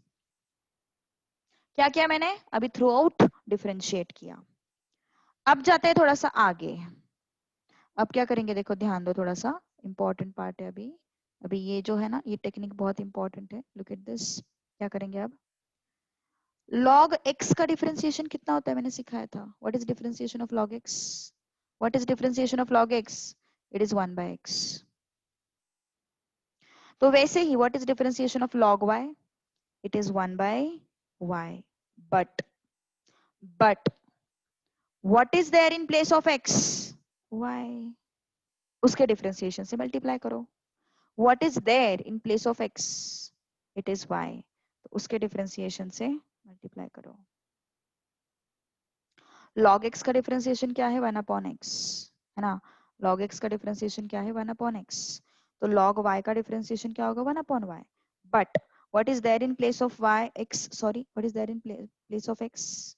क्या किया मैंने अभी? Through out differentiate किया। अब जाते हैं थोड़ा सा आगे। अब क्या करेंगे देखो, ध्यान दो, थोड़ा सा इंपॉर्टेंट पार्ट है अभी। अभी ये जो है ना, ये टेक्निक बहुत इंपॉर्टेंट है। Look at this. क्या करेंगे अब? log x का डिफरेंशिएशन कितना होता है मैंने सिखाया था। What is differentiation of log x? What is differentiation of log x? It is 1 by x। तो वैसे ही what is differentiation of log y? It is 1 by y। but what is there in place of x? y। उसके differentiation से multiply करो। what is there in place of x? it is y। तो उसके differentiation से multiply करो। log x का differentiation क्या है? 1 upon x, है ना? log x का डिफरेंशिएशन क्या है? 1 upon x। तो log y का डिफरेंशिएशन क्या होगा? 1 upon y। but what is there in place of y? x, sorry, what is there in place of x?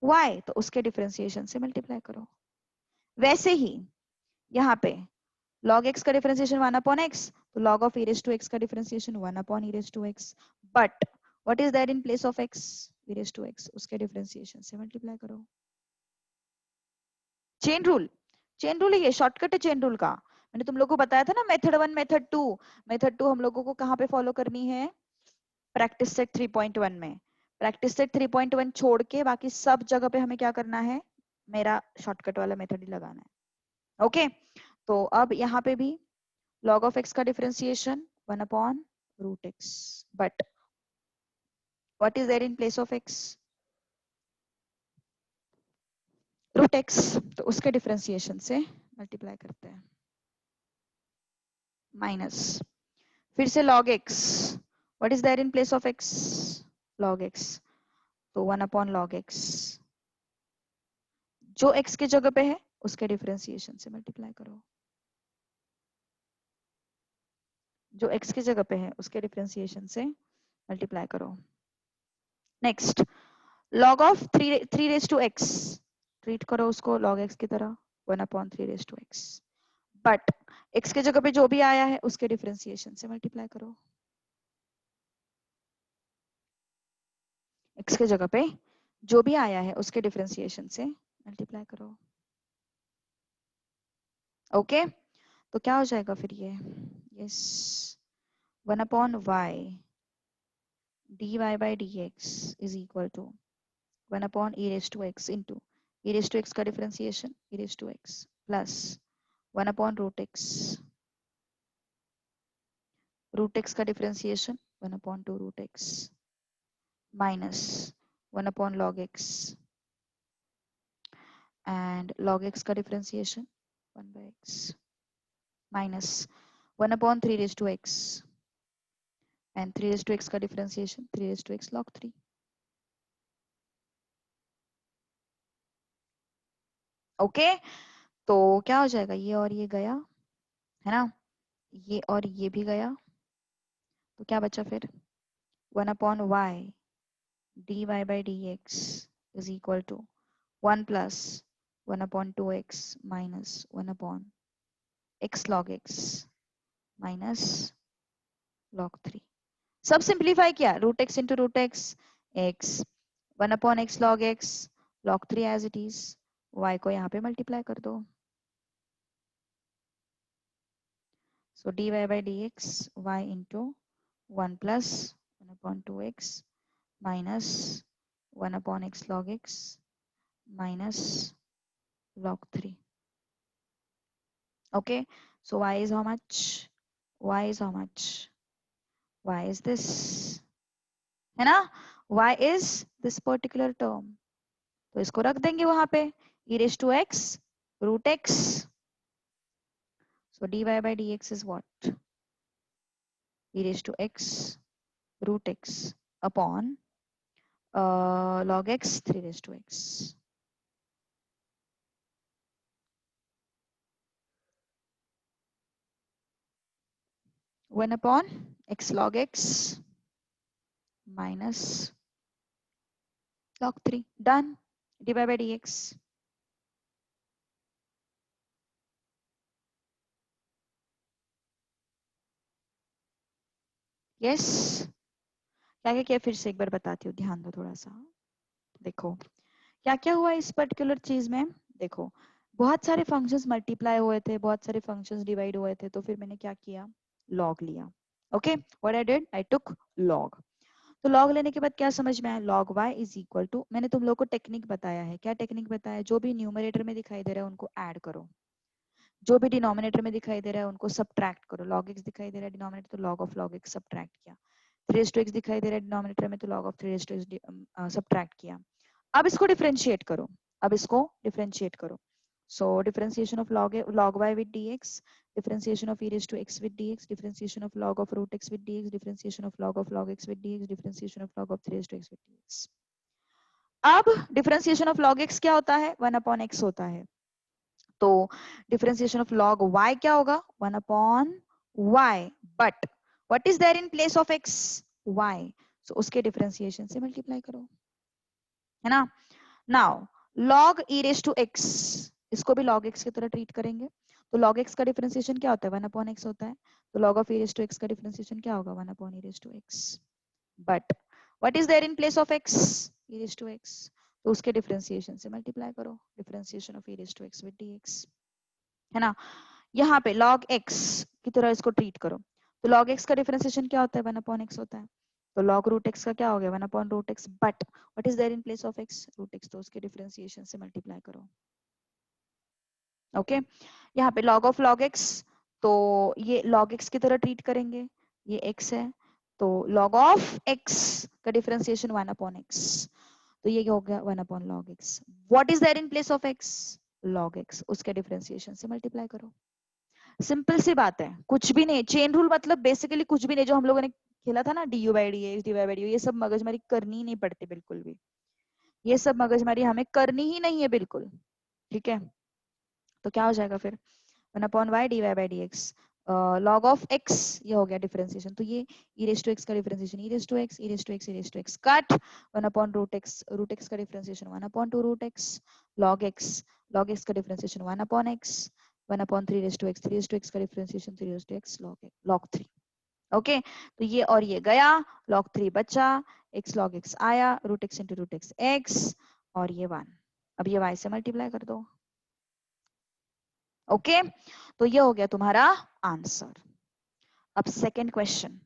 y। तो उसके डिफरेंशिएशन से मल्टीप्लाई करो। वैसे ही यहाँ पे log x का डिफरेंशिएशन 1 upon x, तो log of e raised to x का differentiation 1 upon e raised to x। but what is there in place of x? e raised to x, उसके differentiation से multiply करो। Chain rule, chain rule है ये, shortcut है chain rule का। मैंने तुम लोगों को बताया था ना, मेथड 1 मेथड 2। मेथड 2 हम लोगों को कहाँ पे फॉलो करनी है? प्रैक्टिस सेट 3.1 में। प्रैक्टिस सेट 3.1 छोड़ के बाकी सब जगह पे हमें क्या करना है? मेरा शॉर्टकट वाला मेथड ही लगाना है। ओके, तो अब यहाँ पे भी log of x का differentiation 1 upon root x, but what is there in place of x? root x। तो उसके डिफरेंशिएशन से मल्टीप्लाई करते हैं, माइनस फिर से log x। what is there in place of x? log x। तो 1 upon log x, जो x के जगह पे है उसके डिफरेंशिएशन से मल्टीप्लाई करो। जो x की जगह पे है उसके डिफरेंशिएशन से मल्टीप्लाई करो। Next, log of 3 raised to x, treat करो उसको log x की तरह। 1/3 बट x के जगह पे जो भी आया है उसके डिफरेंशिएशन से मल्टीप्लाई करो। x के जगह पे जो भी आया है उसके डिफरेंशिएशन से मल्टीप्लाई करो। ओके तो क्या हो जाएगा फिर ये, yes 1/y dy by dx is equal to 1/e raised to x into e raised to x का differentiation e raised to x plus 1/√x √x का differentiation 1/2 √x minus 1/log x and log x का differentiation 1/x minus 1/3 raised to x and 3 raised to x का differentiation 3 raised to x log 3। Okay तो क्या हो जाएगा, ये और ये गया है ना, ये और ये भी गया, तो क्या बचा फिर 1/y dy by dx is equal to 1 plus 1/2x minus 1/x log x minus log 3। सब सिंप्लीफाई किया, root X into root X X 1/x log x log 3 as it is, y को यहाँ पे मल्टीप्लाई कर दो, so dy by dx y into 1 plus 1/2x minus 1/x log x minus log 3। okay so y is how much, y is how much, y is this है ना, y is this particular term, तो इसको रख देंगे वहां पे e raised to x root x, so dy by dx is what, e raised to x root x upon log x 3 raised to x। 1/x log x minus log 3 done, dy by dx yes. क्या क्या किया फिर से एक बार बताती हूँ, ध्यान दो थोड़ा सा, देखो क्या क्या हुआ इस पर्टिकुलर चीज में। देखो बहुत सारे फंक्शंस मल्टीप्लाई हुए थे, बहुत सारे फंक्शंस डिवाइड हुए थे, तो फिर मैंने क्या किया, लॉग लिया। Okay what I did, I took log. तो लॉग लेने के बाद क्या समझ में आया, log y is equal to, मैंने तुम लोग को टेक्निक बताया है, क्या टेक्निक बताया, जो भी न्यूमरेटर में दिखाई दे रहा है उनको ऐड करो, जो भी डिनोमिनेटर में दिखाई दे रहा है उनको सब्ट्रैक्ट करो। log x दिखाई दे रहा है डिनोमिनेटर, तो log of log x subtract किया। 3 raised to x दिखाई दे रहा है डिनोमिनेटर में, तो log of 3 raised to x subtract किया। अब इसको डिफरेंशिएट करो, अब इसको डिफरेंशिएट करो, so differentiation of log y with dx, differentiation of e raised to x with dx, differentiation of log of root x with dx, differentiation of log x with dx, differentiation of log of 3 raised to x with dx। अब differentiation of log x क्या होता है, 1/x होता है, तो differentiation of log y क्या होगा, 1/y, but what is there in place of x, y, so उसके differentiation से multiply करो, है ना। Now log e raised to x, इसको भी log x की तरह ट्रीट करेंगे, तो log x का डिफरेंशिएशन क्या होता है, 1/x होता है, तो log of e raised to x का डिफरेंशिएशन क्या होगा, 1/e raised to x, but what is there in place of x, e raised to x, तो उसके डिफरेंशिएशन से मल्टीप्लाई करो, differentiation of e raised to x with dx, है ना। यहाँ पे log x की तरह इसको ट्रीट करो, तो log x का डिफरेंशिएशन क्या होता है, 1/x होता है, तो log root x का क्या हो गया, 1/√x, but what is there in place of x, root x, तो उसके डिफरेंशिएशन से मल्टीप्लाई करो। ओके यहाँ पे log ऑफ log x, तो ये log x की तरह ट्रीट करेंगे, ये x है, तो log ऑफ x का डिफरेंशिएशन 1/x, तो ये क्या हो गया 1/log x। What is there in place of x, log x, उसके डिफरेंशिएशन से मल्टीप्लाई करो। सिंपल सी बात है, कुछ भी नहीं, चेन रूल मतलब बेसिकली कुछ भी नहीं, जो हम लोगों ने खेला था ना du by dx dy by du, ये सब मगजमारी करनी ही नहीं पड़ती बिल्कुल भी, ये सब मगजमारी हमें करनी ही नहीं है बिल्कुल, ठीक है। तो क्या हो जाएगा फिर 1/y dy by dx, log of x, ये हो गया डिफरेंशिएशन। तो ये ई रेस टू एक्स का differentiation e raise to x, e raise to x, e raise to x cut 1 upon root x का differentiation 1 upon 2 root x, log x का differentiation 1 upon x, 1 upon 3 raise to x का differentiation 3 raise to x log 3। Okay, तो ये और ये गया, log 3 बचा, X log X आया, root X into root X X, और ये 1। अब ये y से मल्टीप्लाई कर दो। ओके, तो ये हो गया तुम्हारा आंसर। अब second question,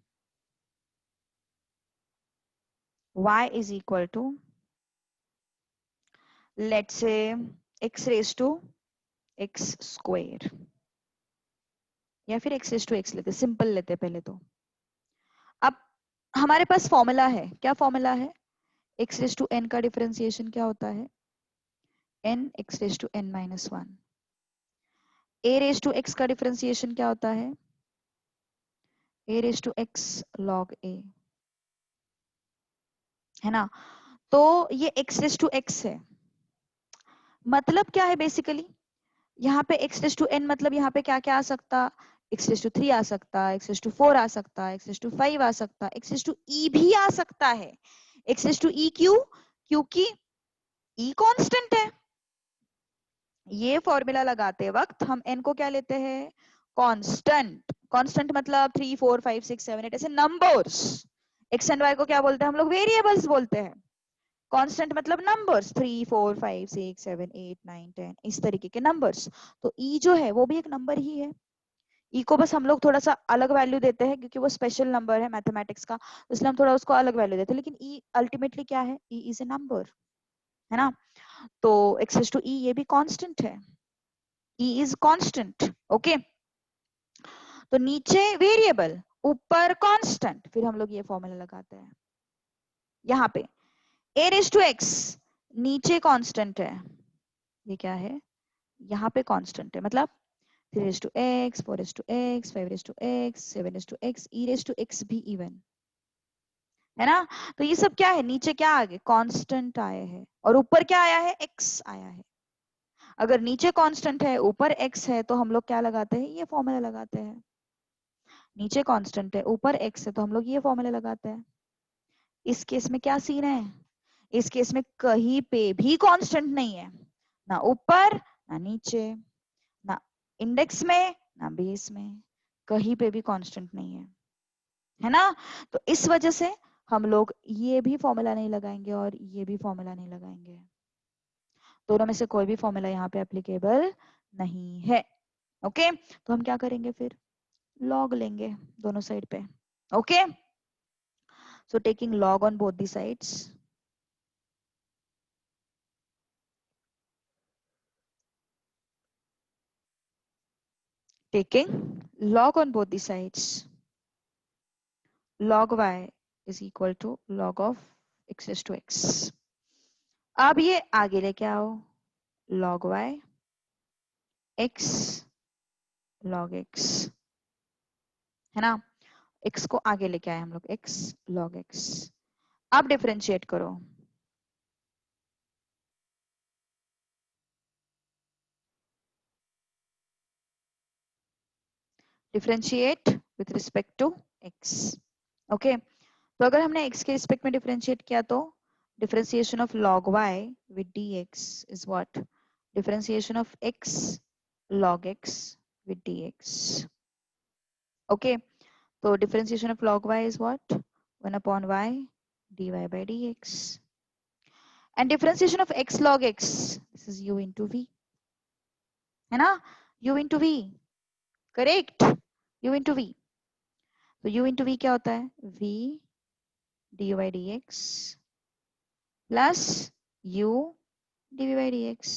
y is equal to let's say x raised to x square, या फिर x raised to x लेते, सिंपल लेते पहले तो। अब हमारे पास फॉर्मूला है, क्या फॉर्मूला है? x raised to n का डिफरेंशिएशन क्या होता है? n x raised to n minus 1। a raised to x का डिफरेंशिएशन क्या होता है? a raised to x log a, है ना? तो ये x raised to x है, मतलब क्या है बेसिकली, यहाँ पे x raised to n मतलब यहाँ पे क्या क्या आ सकता? x raised to 3 आ सकता, x raised to 4 आ सकता, x raised to 5 आ सकता, x raised to e भी आ सकता है। x raised to e क्यों? क्योंकि e कांस्टेंट है। ये फॉर्मूला लगाते वक्त हम n को क्या लेते हैं? कांस्टेंट। कांस्टेंट मतलब 3 4 5 6 7 8 ऐसे नंबर्स। x एंड y को क्या बोलते हैं हम लोग? वेरिएबल्स बोलते हैं। कांस्टेंट मतलब नंबर्स, 3 4 5 6 7 8 9 10 इस तरीके के नंबर्स। तो e जो है वो भी एक नंबर ही है। ई को बस हम लोग थोड़ा सा अलग वैल्यू देते हैं क्योंकि वो स्पेशल नंबर है मैथमेटिक्स का, तो इसलिए हम थोड़ा उसको अलग वैल्यू देते हैं, लेकिन ई अल्टीमेटली क्या है? ई इज ए नंबर, है ना? तो एक्सेस टू ई ये भी कांस्टेंट है, ई इज कांस्टेंट। ओके, तो नीचे वेरिएबल, ऊपर कांस्टेंट, फिर हम लोग ये फॉर्मूला लगाते हैं यहाँ पे। ए रेस टू एक्स नीचे कांस्टेंट है, ये क्या है? यहाँ पे कांस्टेंट है, मतलब 3 raised to x, 4 raised to x, 5 raised to x, 7 raised to x, e raised to x भी इवन है ना? तो ये सब क्या है? नीचे क्या आ गए? कांस्टेंट आए हैं, और ऊपर क्या आया है? x आया है। अगर नीचे कांस्टेंट है ऊपर x है तो हम लोग क्या लगाते हैं? ये फॉर्मूला लगाते हैं। नीचे कांस्टेंट है ऊपर x है तो हम लोग ये फॉर्मूला लगाते हैं। इस केस में क्या सीन है? इस केस में कहीं पे भी कांस्टेंट नहीं है, ना ऊपर ना नीचे, ना इंडेक्स में ना बेस में, कहीं पे भी कांस्टेंट नहीं है ना? तो इस वजह से हम लोग ये भी फॉर्मूला नहीं लगाएंगे और ये भी फॉर्मूला नहीं लगाएंगे। दोनों में से कोई भी फॉर्मूला यहाँ पे एप्लीकेबल नहीं है। ओके, तो हम क्या करेंगे फिर? लॉग लेंगे दोनों साइड पे। Okay, so taking log on both the sides, taking log on both the sides, log y is equal to log of x raised to x। अब ये आगे लेके आओ, log y x log x, है ना? x को आगे लेके आए हम लोग, x log x। अब डिफरेंशिएट करो, differentiate with respect to x। Okay, तो अगर हमने x के रिस्पेक्ट में डिफरेंशिएट किया तो differentiation of log y with dx is what? Differentiation of x log x with dx। Okay, तो differentiation of log y is what? 1 upon y dy by dx, and differentiation of x log x, this is u into v, है ना? u into v, correct, u into v। तो u into v क्या होता है? v dy by dx plus u dv by dx।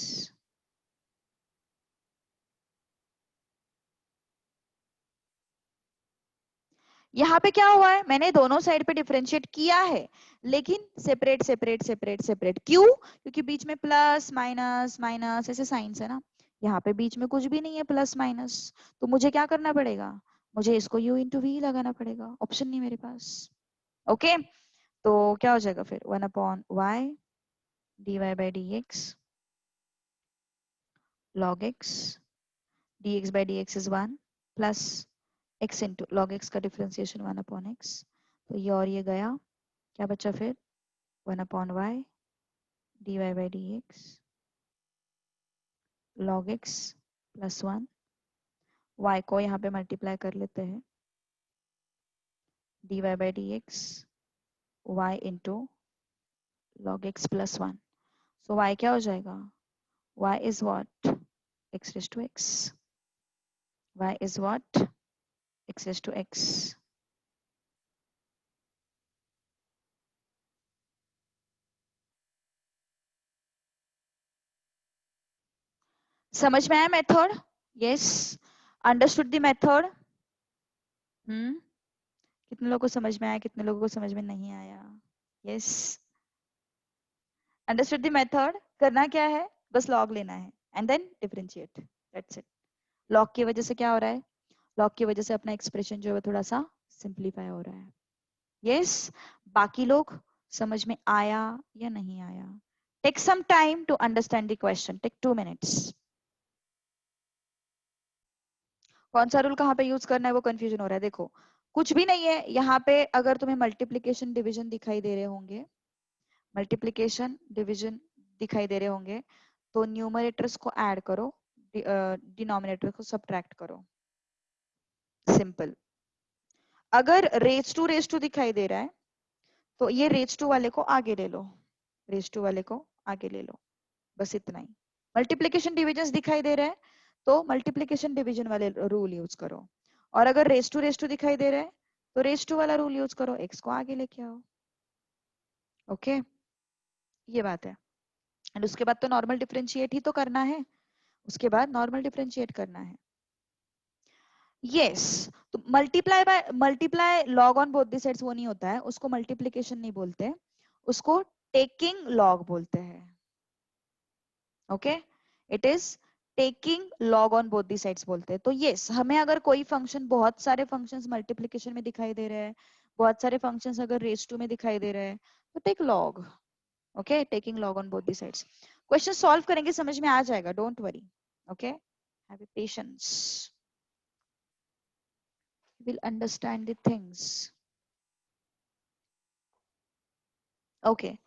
यहाँ पे क्या हुआ है? मैंने दोनों साइड पे डिफरेंशिएट किया है, लेकिन सेपरेट सेपरेट सेपरेट सेपरेट। क्यों? क्योंकि बीच में प्लस माइनस माइनस ऐसे साइंस है ना, यहाँ पे बीच में कुछ भी नहीं है प्लस माइनस, तो मुझे क्या करना पड़ेगा? मुझे इसको u इंटू वी लगाना पड़ेगा, ऑप्शन नहीं मेरे पास। ओके, तो क्या हो जाएगा फिर? 1 upon y dy by dx log x, dx by dx is 1 plus x into log x का डिफरेंशिएशन 1/x, तो ये और ये गया, क्या बचा फिर 1/y dy by dx log x plus 1, y को यहाँ पे मल्टीप्लाई कर लेते हैं, dy by dx y into log x plus 1, so y क्या हो जाएगा, y is what, x raised to x, y is what, x raised to x. समझ में आया method? Yes, understood the method? कितने लोगों को समझ में आया, कितने लोगों को समझ में नहीं आया? Yes, understood the method? करना क्या है, बस लॉग लेना है and then differentiate, that's it. Log की वजह से क्या हो रहा है, लॉग की वजह से अपना एक्सप्रेशन जो है थोड़ा सा सिंप्लीफाई हो रहा है। यस, बाकी लोग समझ में आया या नहीं आया? Take some time to understand the question, take 2 minutes. कौन सा रूल कहाँ पे यूज करना है वो कंफ्यूजन हो रहा है। देखो कुछ भी नहीं है यहाँ पे, अगर तुम्हें मल्टीप्लीकेशन डिवीजन दिखाई दे रहे होंगे, मल्टीप्लीकेशन डिवीजन दिखाई दे रहे होंगे, तो न्यूमरेटर्स को ऐड करो, डिनोमिनेटर को सब्ट्रैक्ट करो, सिंपल। अगर रेज टू दिखाई दे रहा है तो ये रेज टू वाले को आगे ले लो, रेज टू वाले को आगे ले लो, बस इतना ही। मल्टीप्लीकेशन डिविजन दिखाई दे रहा है तो मल्टीप्लीकेशन डिवीजन वाले रूल यूज करो, और अगर रेज टू दिखाई दे रहा है तो रेज टू वाला रूल यूज करो, एक्स को आगे लेके आओ। ओके, ये बात है। एंड उसके बाद तो नॉर्मल डिफरेंशिएट ही तो करना है, उसके बाद नॉर्मल डिफरेंशिएट करना है। यस, तो multiply log on both the sides वो नहीं होता है, उसको मल्टीप्लीकेशन नहीं बोलते, उसको टेकिंग लॉग बोलते हैं। Okay, it is taking log on both the sides बोलते हैं। तो यस, हमें अगर कोई फंक्शन, बहुत सारे फंक्शंस मल्टीप्लिकेशन में दिखाई दे रहे हैं, बहुत सारे फंक्शंस अगर रेज टू में दिखाई दे रहे हैं, तो take log. Okay, taking log on both the sides. Question solve करेंगे, समझ में आ जाएगा, don't worry. Okay, have patience, will understand the things. Okay,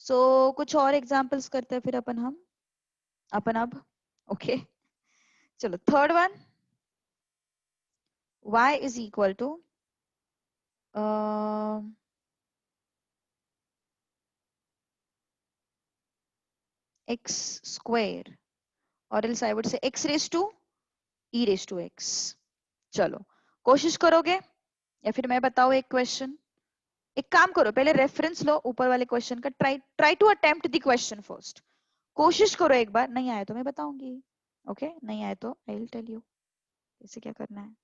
so कुछ और एग्जांपल्स करते हैं फिर अपन अब। ओके, चलो third one, y is equal to x square, और else I would say x raised to e raised to x। चलो कोशिश करोगे या फिर मैं बताऊं एक क्वेश्चन? एक काम करो, पहले रेफरेंस लो ऊपर वाले क्वेश्चन का, try try to attempt the question first. कोशिश करो एक बार, नहीं आया तो मैं बताऊंगी। ओके, नहीं आया तो आई विल टेल यू कैसे क्या करना है।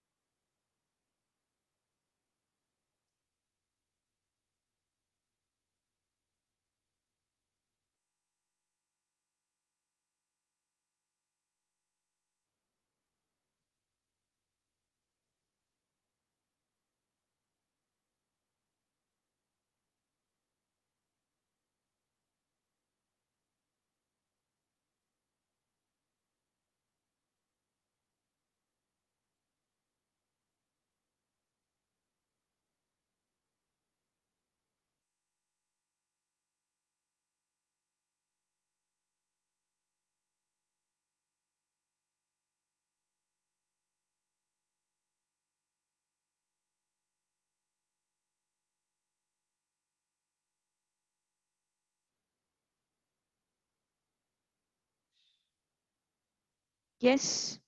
यस,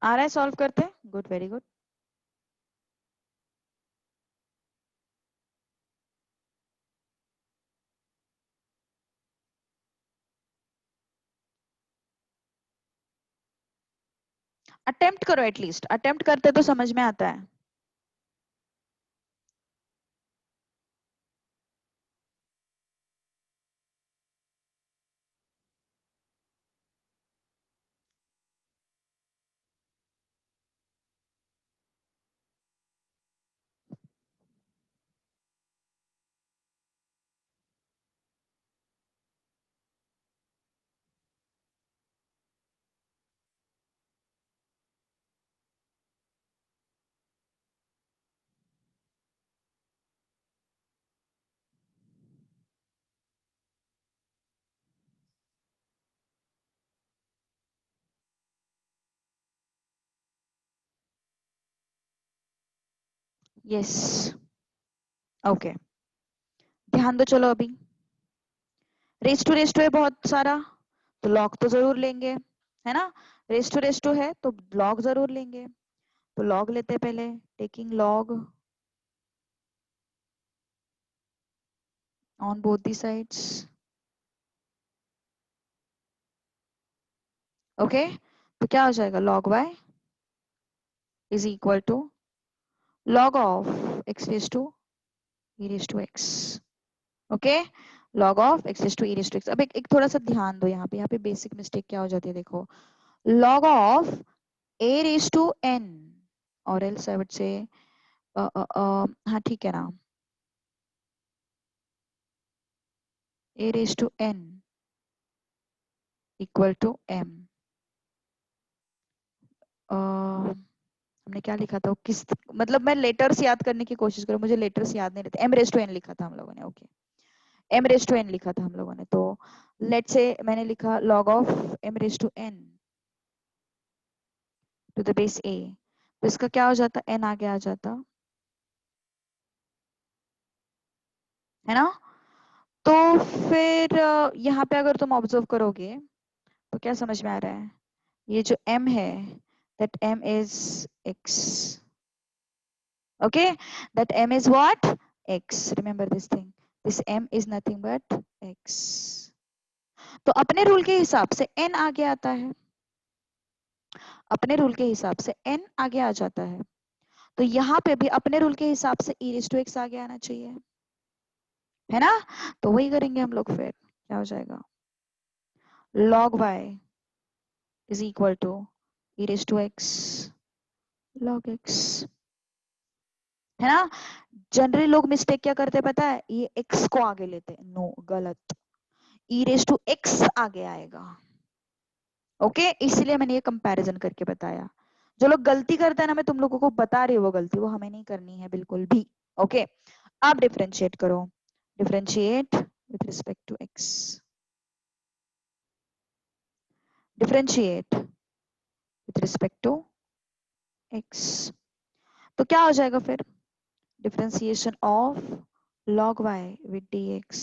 आ रहा है, सॉल्व करते हैं, गुड, वेरी गुड। अटेम्प्ट करो, एटलीस्ट अटेम्प्ट करते तो समझ में आता है। यस ओके ध्यान दो चलो अभी रेस टू है बहुत सारा तो लॉग तो जरूर लेंगे है ना रेस टू है तो लॉग जरूर लेंगे तो लॉग लेते हैं पहले taking log on both the sides okay तो क्या हो जाएगा log y is equal to log of x raise to e raise to x okay log of x raise to e raise to x अब एक थोड़ा सा ध्यान दो यहाँ पे बेसिक मिस्टेक क्या हो जाती है देखो log of a raise to n और एल्स आई वुड से हाँ ठीक है ना a raise to n equal to m हमने क्या लिखा था वो किस मतलब मैं लेटर्स याद करने की कोशिश करूँ मुझे लेटर्स याद नहीं रहते m रेज टू n लिखा था हम लोगों ने okay m raise to n लिखा था हम लोगों ने तो लेट्स से मैंने लिखा log of m raise to n to the base a तो इसका क्या हो जाता n आगे आ जाता है ना तो फिर यहाँ पे अगर तुम ऑब्जर्व करोगे तो क्या समझ में आ रहा है ये जो m है that m is x okay that m is what x remember this thing this m is nothing but x तो अपने रूल के हिसाब से n आगे आता है अपने रूल के हिसाब से n आगे आ जाता है तो यहाँ पे भी अपने रूल के हिसाब से e रेज टू x आगे आना चाहिए है ना तो वही करेंगे हम लोग फिर क्या हो जाएगा log y is equal to e raise to x log x है ना जनरली लोग मिस्टेक क्या करते हैं पता है ये x को आगे लेते हैं नो गलत e रेज टू x आगे आएगा ओके इसलिए मैंने ये कंपैरिजन करके बताया जो लोग गलती करते हैं ना मैं तुम लोगों को बता रही हूँ वो गलती वो हमें नहीं करनी है बिल्कुल भी ओके अब डिफरेंशिएट करो differentiate with respect to x differentiate with respect to x तो क्या हो जाएगा फिर differentiation of log y with dx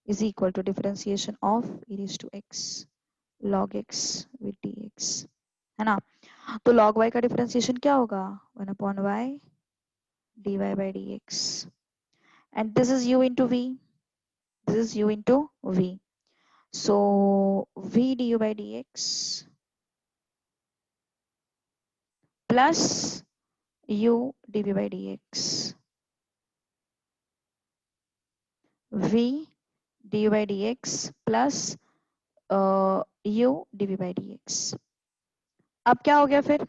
is equal to differentiation of e raised to x log x with dx है ना तो log y का differentiation क्या होगा 1 upon y dy by dx and this is u into v this is u into v so v du by dx plus u dv by dx v du by dx plus u dv by dx अब क्या हो गया फिर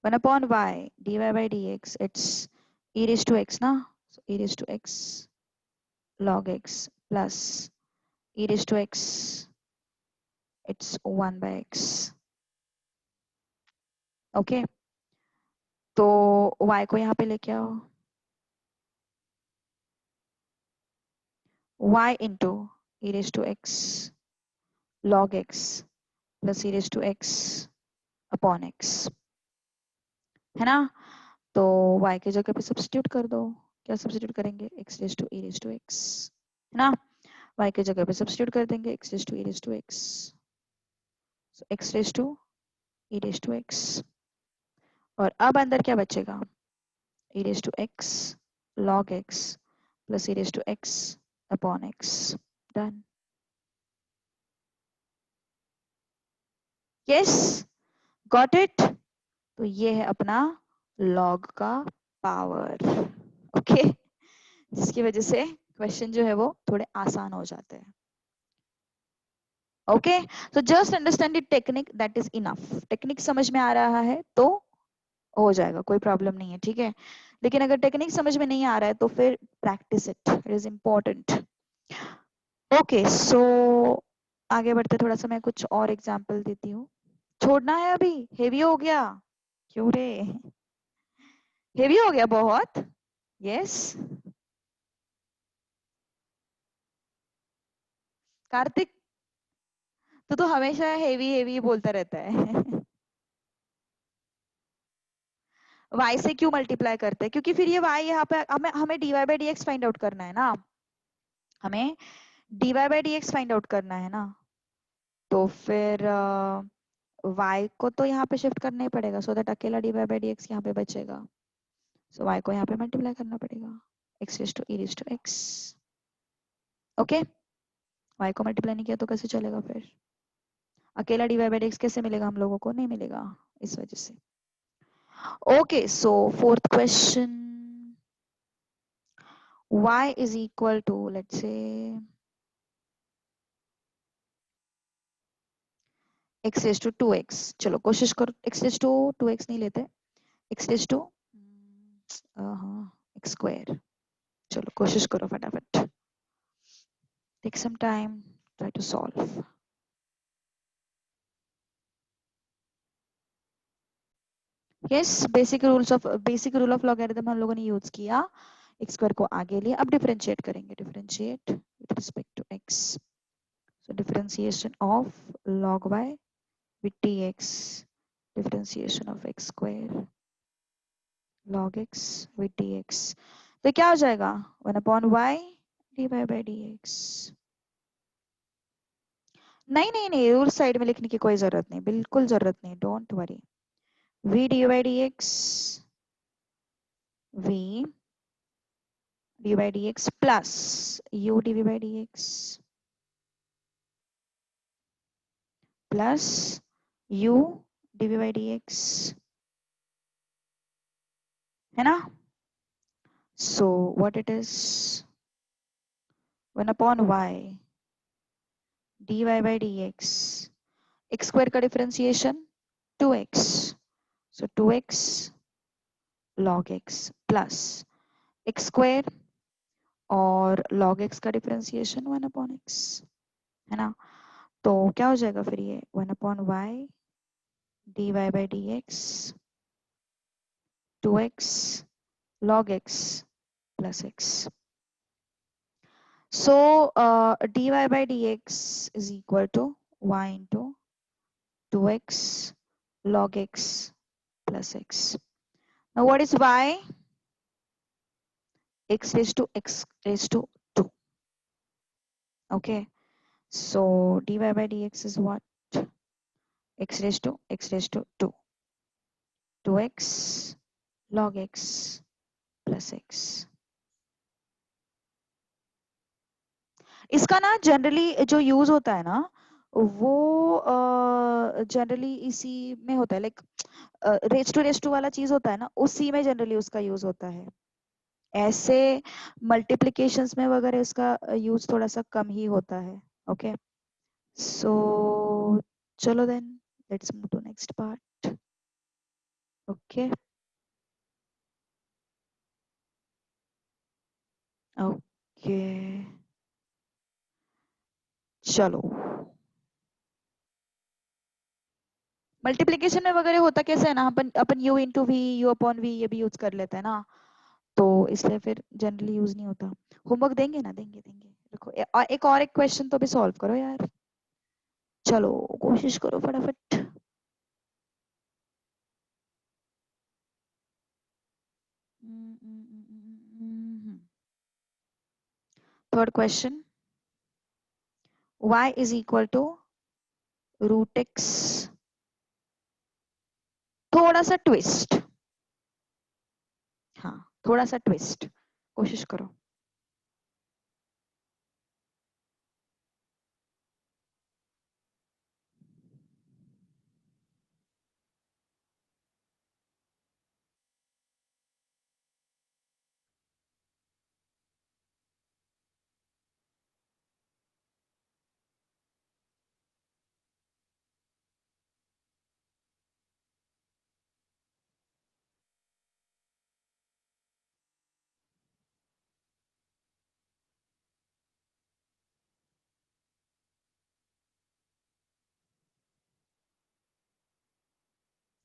1 upon y dy by dx it's e raised to x ना so e raised to x log x plus e raised to x it's 1 by x okay okay? तो y को यहाँ पे लेके आओ y into e raised to x log x plus e raised to x upon x है ना तो y की जगह पे सब्स्टिट्यूट कर दो क्या सब्स्टिट्यूट करेंगे x raised to e raised to x है ना y की जगह पे सब्स्टिट्यूट कर देंगे x raised to e raised to x so x raised to e raised to x और अब अंदर क्या बचेगा e raised to x log x plus e raised to x upon x done yes got it तो ये है अपना log का पावर ओके जिसकी वजह से क्वेश्चन जो है वो थोड़े आसान हो जाते हैं okay so just understand the technique that is enough technique समझ में आ रहा है तो हो जाएगा कोई प्रॉब्लम नहीं है ठीक है लेकिन अगर टेक्निक समझ में नहीं आ रहा है तो फिर practice it is important okay so आगे बढ़ते थोड़ा सा मैं कुछ और एग्जांपल देती हूँ छोड़ना है अभी हेवी हो गया क्यों रे हेवी हो गया बहुत यस कार्तिक तो हमेशा हेवी हेवी बोलता रहता है y से क्यों मल्टीप्लाई करते हैं? क्योंकि फिर ये y यहाँ पे हमें हमें dy by D x find out करना है ना, हमें dy by D x find out करना है ना, तो फिर y को तो यहाँ पे शिफ्ट करना ही पड़ेगा, सो दैट अकेला dy बाई डी एक्स यहाँ पे बचेगा। सो y को यहाँ पे मल्टीप्लाई करना पड़ेगा, x raise to e raise to x। Okay, y को मल्टीप्लाई नहीं किया तो कैसे चलेगा फिर? अकेला dy बाई डी एक्स कैसे मिलेगा हम लोगों को? नहीं मिलेगा, इस वजह से। Okay, so fourth question, y is equal to, let's say, x raise to 2x। चलो कोशिश करो, x रेज टू 2x नहीं लेते, x raise to x square. चलो कोशिश करो फटाफट, take some time, try to solve. Yes, basic rule of logarithm हम लोगों ने यूज किया, x स्क्वायर को आगे लिया, अब डिफरेंशिएट करेंगे, differentiate with respect to x। So differentiation of log y with dx, differentiation of x square log x with dx, तो क्या हो जाएगा? 1/y dy by dx। नहीं नहीं नहीं, रूल साइड में लिखने की कोई जरूरत नहीं, बिल्कुल जरूरत नहीं, don't worry. v dy by dx, v dy by dx plus u dv by dx plus u dv by dx, है ना? So what it is, 1/y dy by dx, x square का differentiation 2x, so 2x log x plus x square और log x का differentiation 1/x, है ना? तो क्या हो जाएगा फिर ये 1/y dy by dx 2x log x plus x। So dy by dx is equal to y into 2x log x plus x। Now what is y? X raised to x raised to 2. Okay, so dy by dx is what? X raised to 2, 2x log x plus x। इसका ना generally जो use होता है ना, वो generally इसी में होता है, लाइक रेज टू वाला चीज होता है ना, उसी में जनरली उसका यूज होता है। ऐसे मल्टीप्लिकेशंस में वगैरह इसका यूज थोड़ा सा कम ही होता है। ओके, सो चलो then let's move to next part. Okay okay, चलो मल्टीप्लिकेशन में वगैरह होता कैसे है ना, अपन अपन u into v, u upon v, ये भी यूज कर लेते हैं ना, तो इसलिए फिर जनरली यूज नहीं होता। होमवर्क देंगे ना? देंगे देंगे, देखो एक क्वेश्चन तो भी सॉल्व करो यार, चलो कोशिश करो फटाफट। Third question, y is equal to root x, थोड़ा सा ट्विस्ट, हाँ थोड़ा सा ट्विस्ट, कोशिश करो।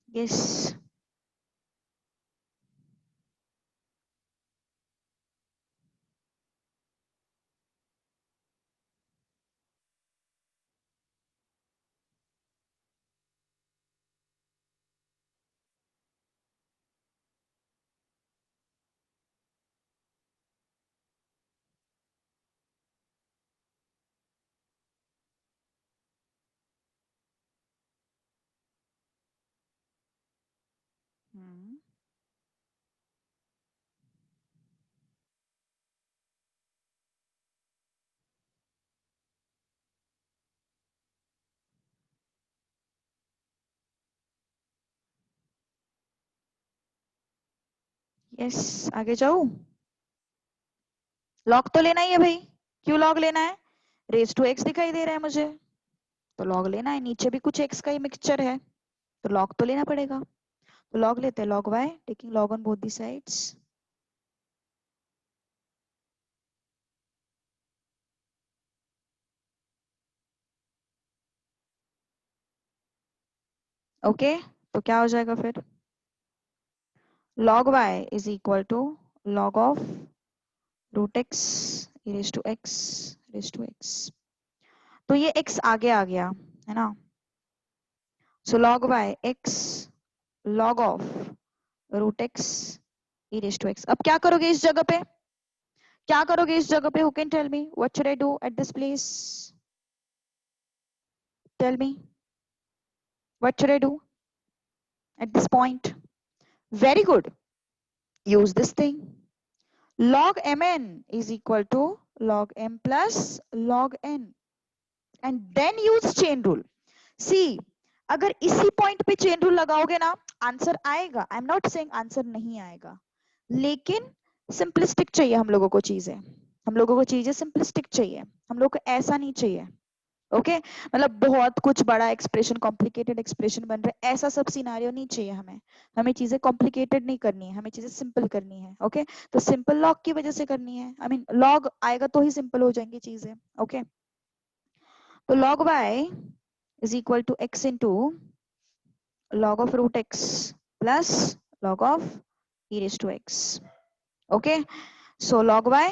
यस, यस, आगे जाऊं? लॉग तो लेना ही है भाई। क्यों लॉग लेना है? रेज टू एक्स दिखाई दे रहा है मुझे, तो लॉग लेना है। नीचे भी कुछ एक्स का ही मिक्सचर है, तो लॉग तो लेना पड़ेगा। तो लॉग लेते हैं, log y, taking log on both the sides. Okay, तो क्या हो जाएगा फिर? log y is equal to log of root x e raised to x raised to x। तो ये x आगे आ गया है ना, so log y x log of root x e raised to x। अब क्या करोगे इस जगह पे? क्या करोगे इस जगह पे? Who can tell me what should I do at this place? Tell me what should I do at this point? Very good, use this thing, log mn is equal to log m plus log n, and then use chain rule। सी, अगर इसी point पे chain rule लगाओगे ना, answer आएगा। I am not saying answer नहीं आएगा, लेकिन simplistic चाहिए हम लोगों को चीजें। हम लोगों को चीजें सिंपलिस्टिक चाहिए, हम लोग को ऐसा नहीं चाहिए। ओके मतलब बहुत कुछ बड़ा एक्सप्रेशन, कॉम्प्लिकेटेड एक्सप्रेशन बन रहा है, ऐसा सब सिनारियो नहीं चाहिए हमें। हमें चीजें कॉम्प्लिकेटेड नहीं करनी है, हमें चीजें सिंपल करनी है। ओके तो सिंपल लॉग की वजह से करनी है, आई मीन लॉग आएगा तो ही सिंपल हो जाएंगी चीजें। ओके तो log y is equal to x into log of root x plus log of e raised to x। Okay, so log y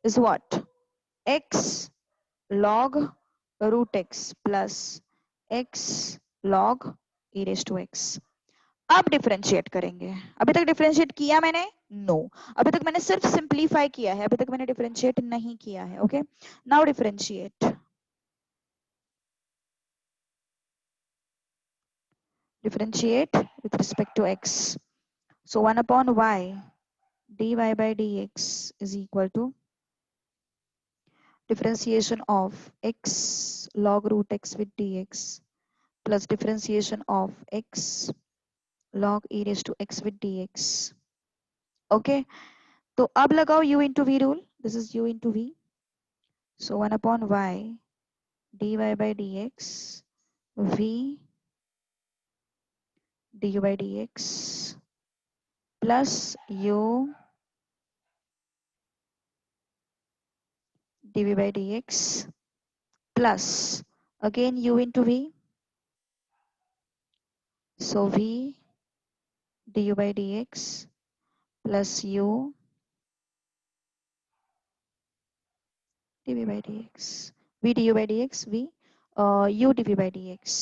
is what? X log root x plus x log e raised to x। अब differentiate करेंगे। अभी तक differentiate किया मैंने? No अभी तक मैंने सिर्फ सिंप्लीफाई किया है, अभी तक मैंने डिफरेंशिएट नहीं किया है। Okay now differentiate, differentiate with respect to x। So 1 upon y dy by dx is equal to differentiation of x log root x with dx plus differentiation of x log e raised to x with dx। Okay, तो अब लगाओ u into v rule, this is u into v, so 1 upon y dy by dx v du by dx plus u dv by dx plus again u into v, so v du by dx plus u dv by dx, v du by dx v u dv by dx।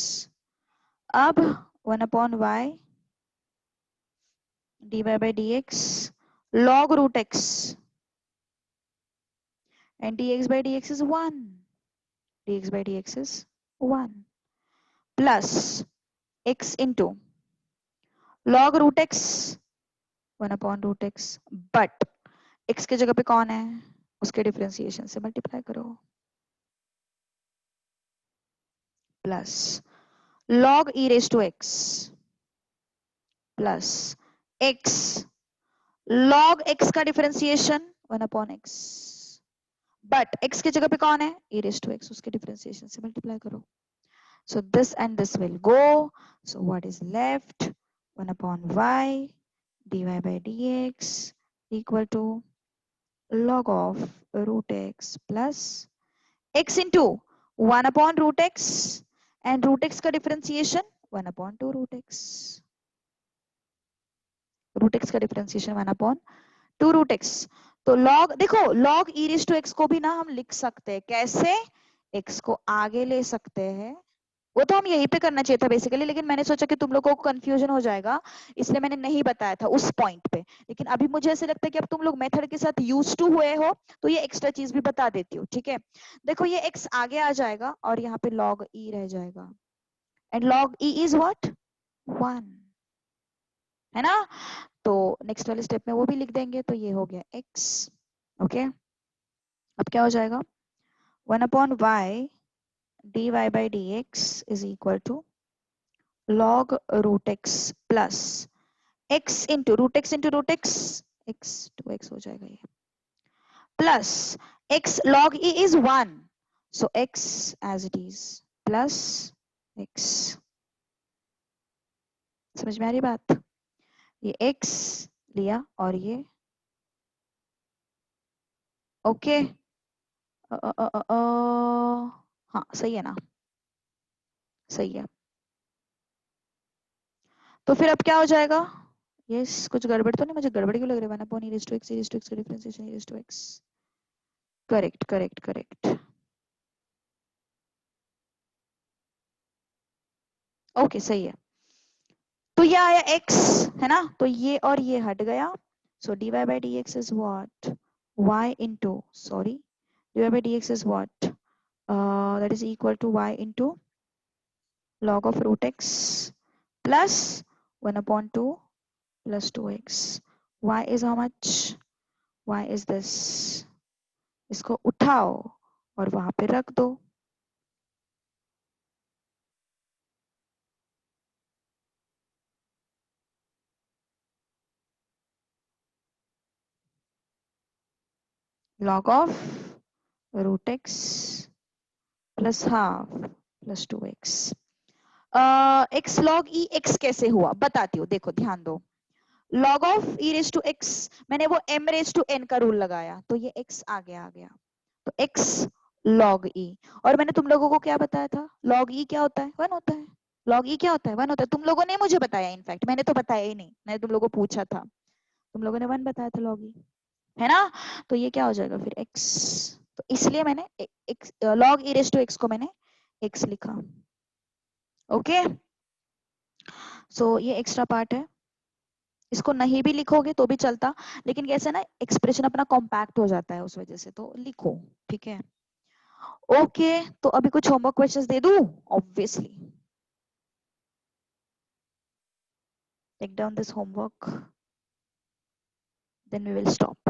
अब 1 upon y dy by dx log root x and dx by dx is 1, dx by dx is 1 plus x into log root x 1 upon root x, but x के जगह पे कौन है, उसके differentiation से multiply करो, plus log e raised to x plus x log x का differentiation 1 upon x, but x की जगह पे कौन है, e raised to x, उसके डिफरेंशिएशन से मल्टीप्लाई करो। So this and this will go, so what is left? 1 upon y dy by dx equal to log of root x plus x into 1 upon root x and root x का differentiation 1 upon 2 root x, root x का differentiation 1 upon 2 root x। तो log देखो log e raised to x को भी ना हम लिख सकते हैं, कैसे? x को आगे ले सकते हैं, वो तो हम यहीं पे करना चाहिए था बेसिकली, लेकिन मैंने सोचा कि तुम लोगों को कंफ्यूजन हो जाएगा, इसलिए मैंने नहीं बताया था उस पॉइंट पे। लेकिन अभी मुझे ऐसे लगता है कि अब तुम लोग मेथड के साथ यूज टू हुए हो, तो ये एक्स्ट्रा चीज भी बता देती हूँ। ठीक है देखो ये x आगे आ जाएगा और यहाँ पे log e रह जाएगा, and log e is what 1, है ना। तो नेक्स्ट वाले स्टेप में वो भी लिख देंगे, तो ये हो गया x। ओके, अब क्या हो जाएगा, 1/y dy by dx is equal to log root x plus x into root x into root x, x 2x हो जाएगा ये, plus x log e is 1, so x as it is plus x। समझ में आ रही बात, ये x लिया और ये ओके। हाँ सही है ना, सही है। तो फिर अब क्या हो जाएगा, ये कुछ गड़बड़ तो नहीं, मुझे गड़बड़ क्यों लग रहा है, 1 upon e raised to x, e raised to x का differentiation e raised to x, correct correct correct. Okay सही है। तो ये आया x, है ना, तो ये और ये हट गया, सो dy by dx is what, y into, sorry, dy by dx is what, that is equal to y into log of root x plus 1 upon 2 plus 2x, y is how much, y is this, इसको उठाओ और वहां पे रख दो। log of root x plus half plus 2x। x log e x कैसे हुआ बताती हूँ, देखो ध्यान दो। log of e raised to x, मैंने वो m raised to n का रूल लगाया, तो ये x आगे आ गया, तो x log e। और मैंने तुम लोगों को क्या बताया था, log e क्या होता है, 1 होता है। log e क्या होता है, 1 होता है। तुम लोगों ने मुझे बताया, इनफैक्ट मैंने तो बताया ही नहीं, मैंने तुम लोगों को पूछा था, तुम लोगों ने 1 बताया था log e, है ना। तो ये क्या हो जाएगा फिर x, तो इसलिए मैंने x log e raised to x को मैंने x लिखा। ओके, सो ये एक्स्ट्रा पार्ट है, इसको नहीं भी लिखोगे तो भी चलता, लेकिन कैसे ना एक्सप्रेशन अपना कॉम्पैक्ट हो जाता है उस वजह से, तो लिखो, ठीक है। ओके, तो अभी कुछ होमवर्क क्वेश्चंस दे दूं, obviously take down this homework, then we will stop.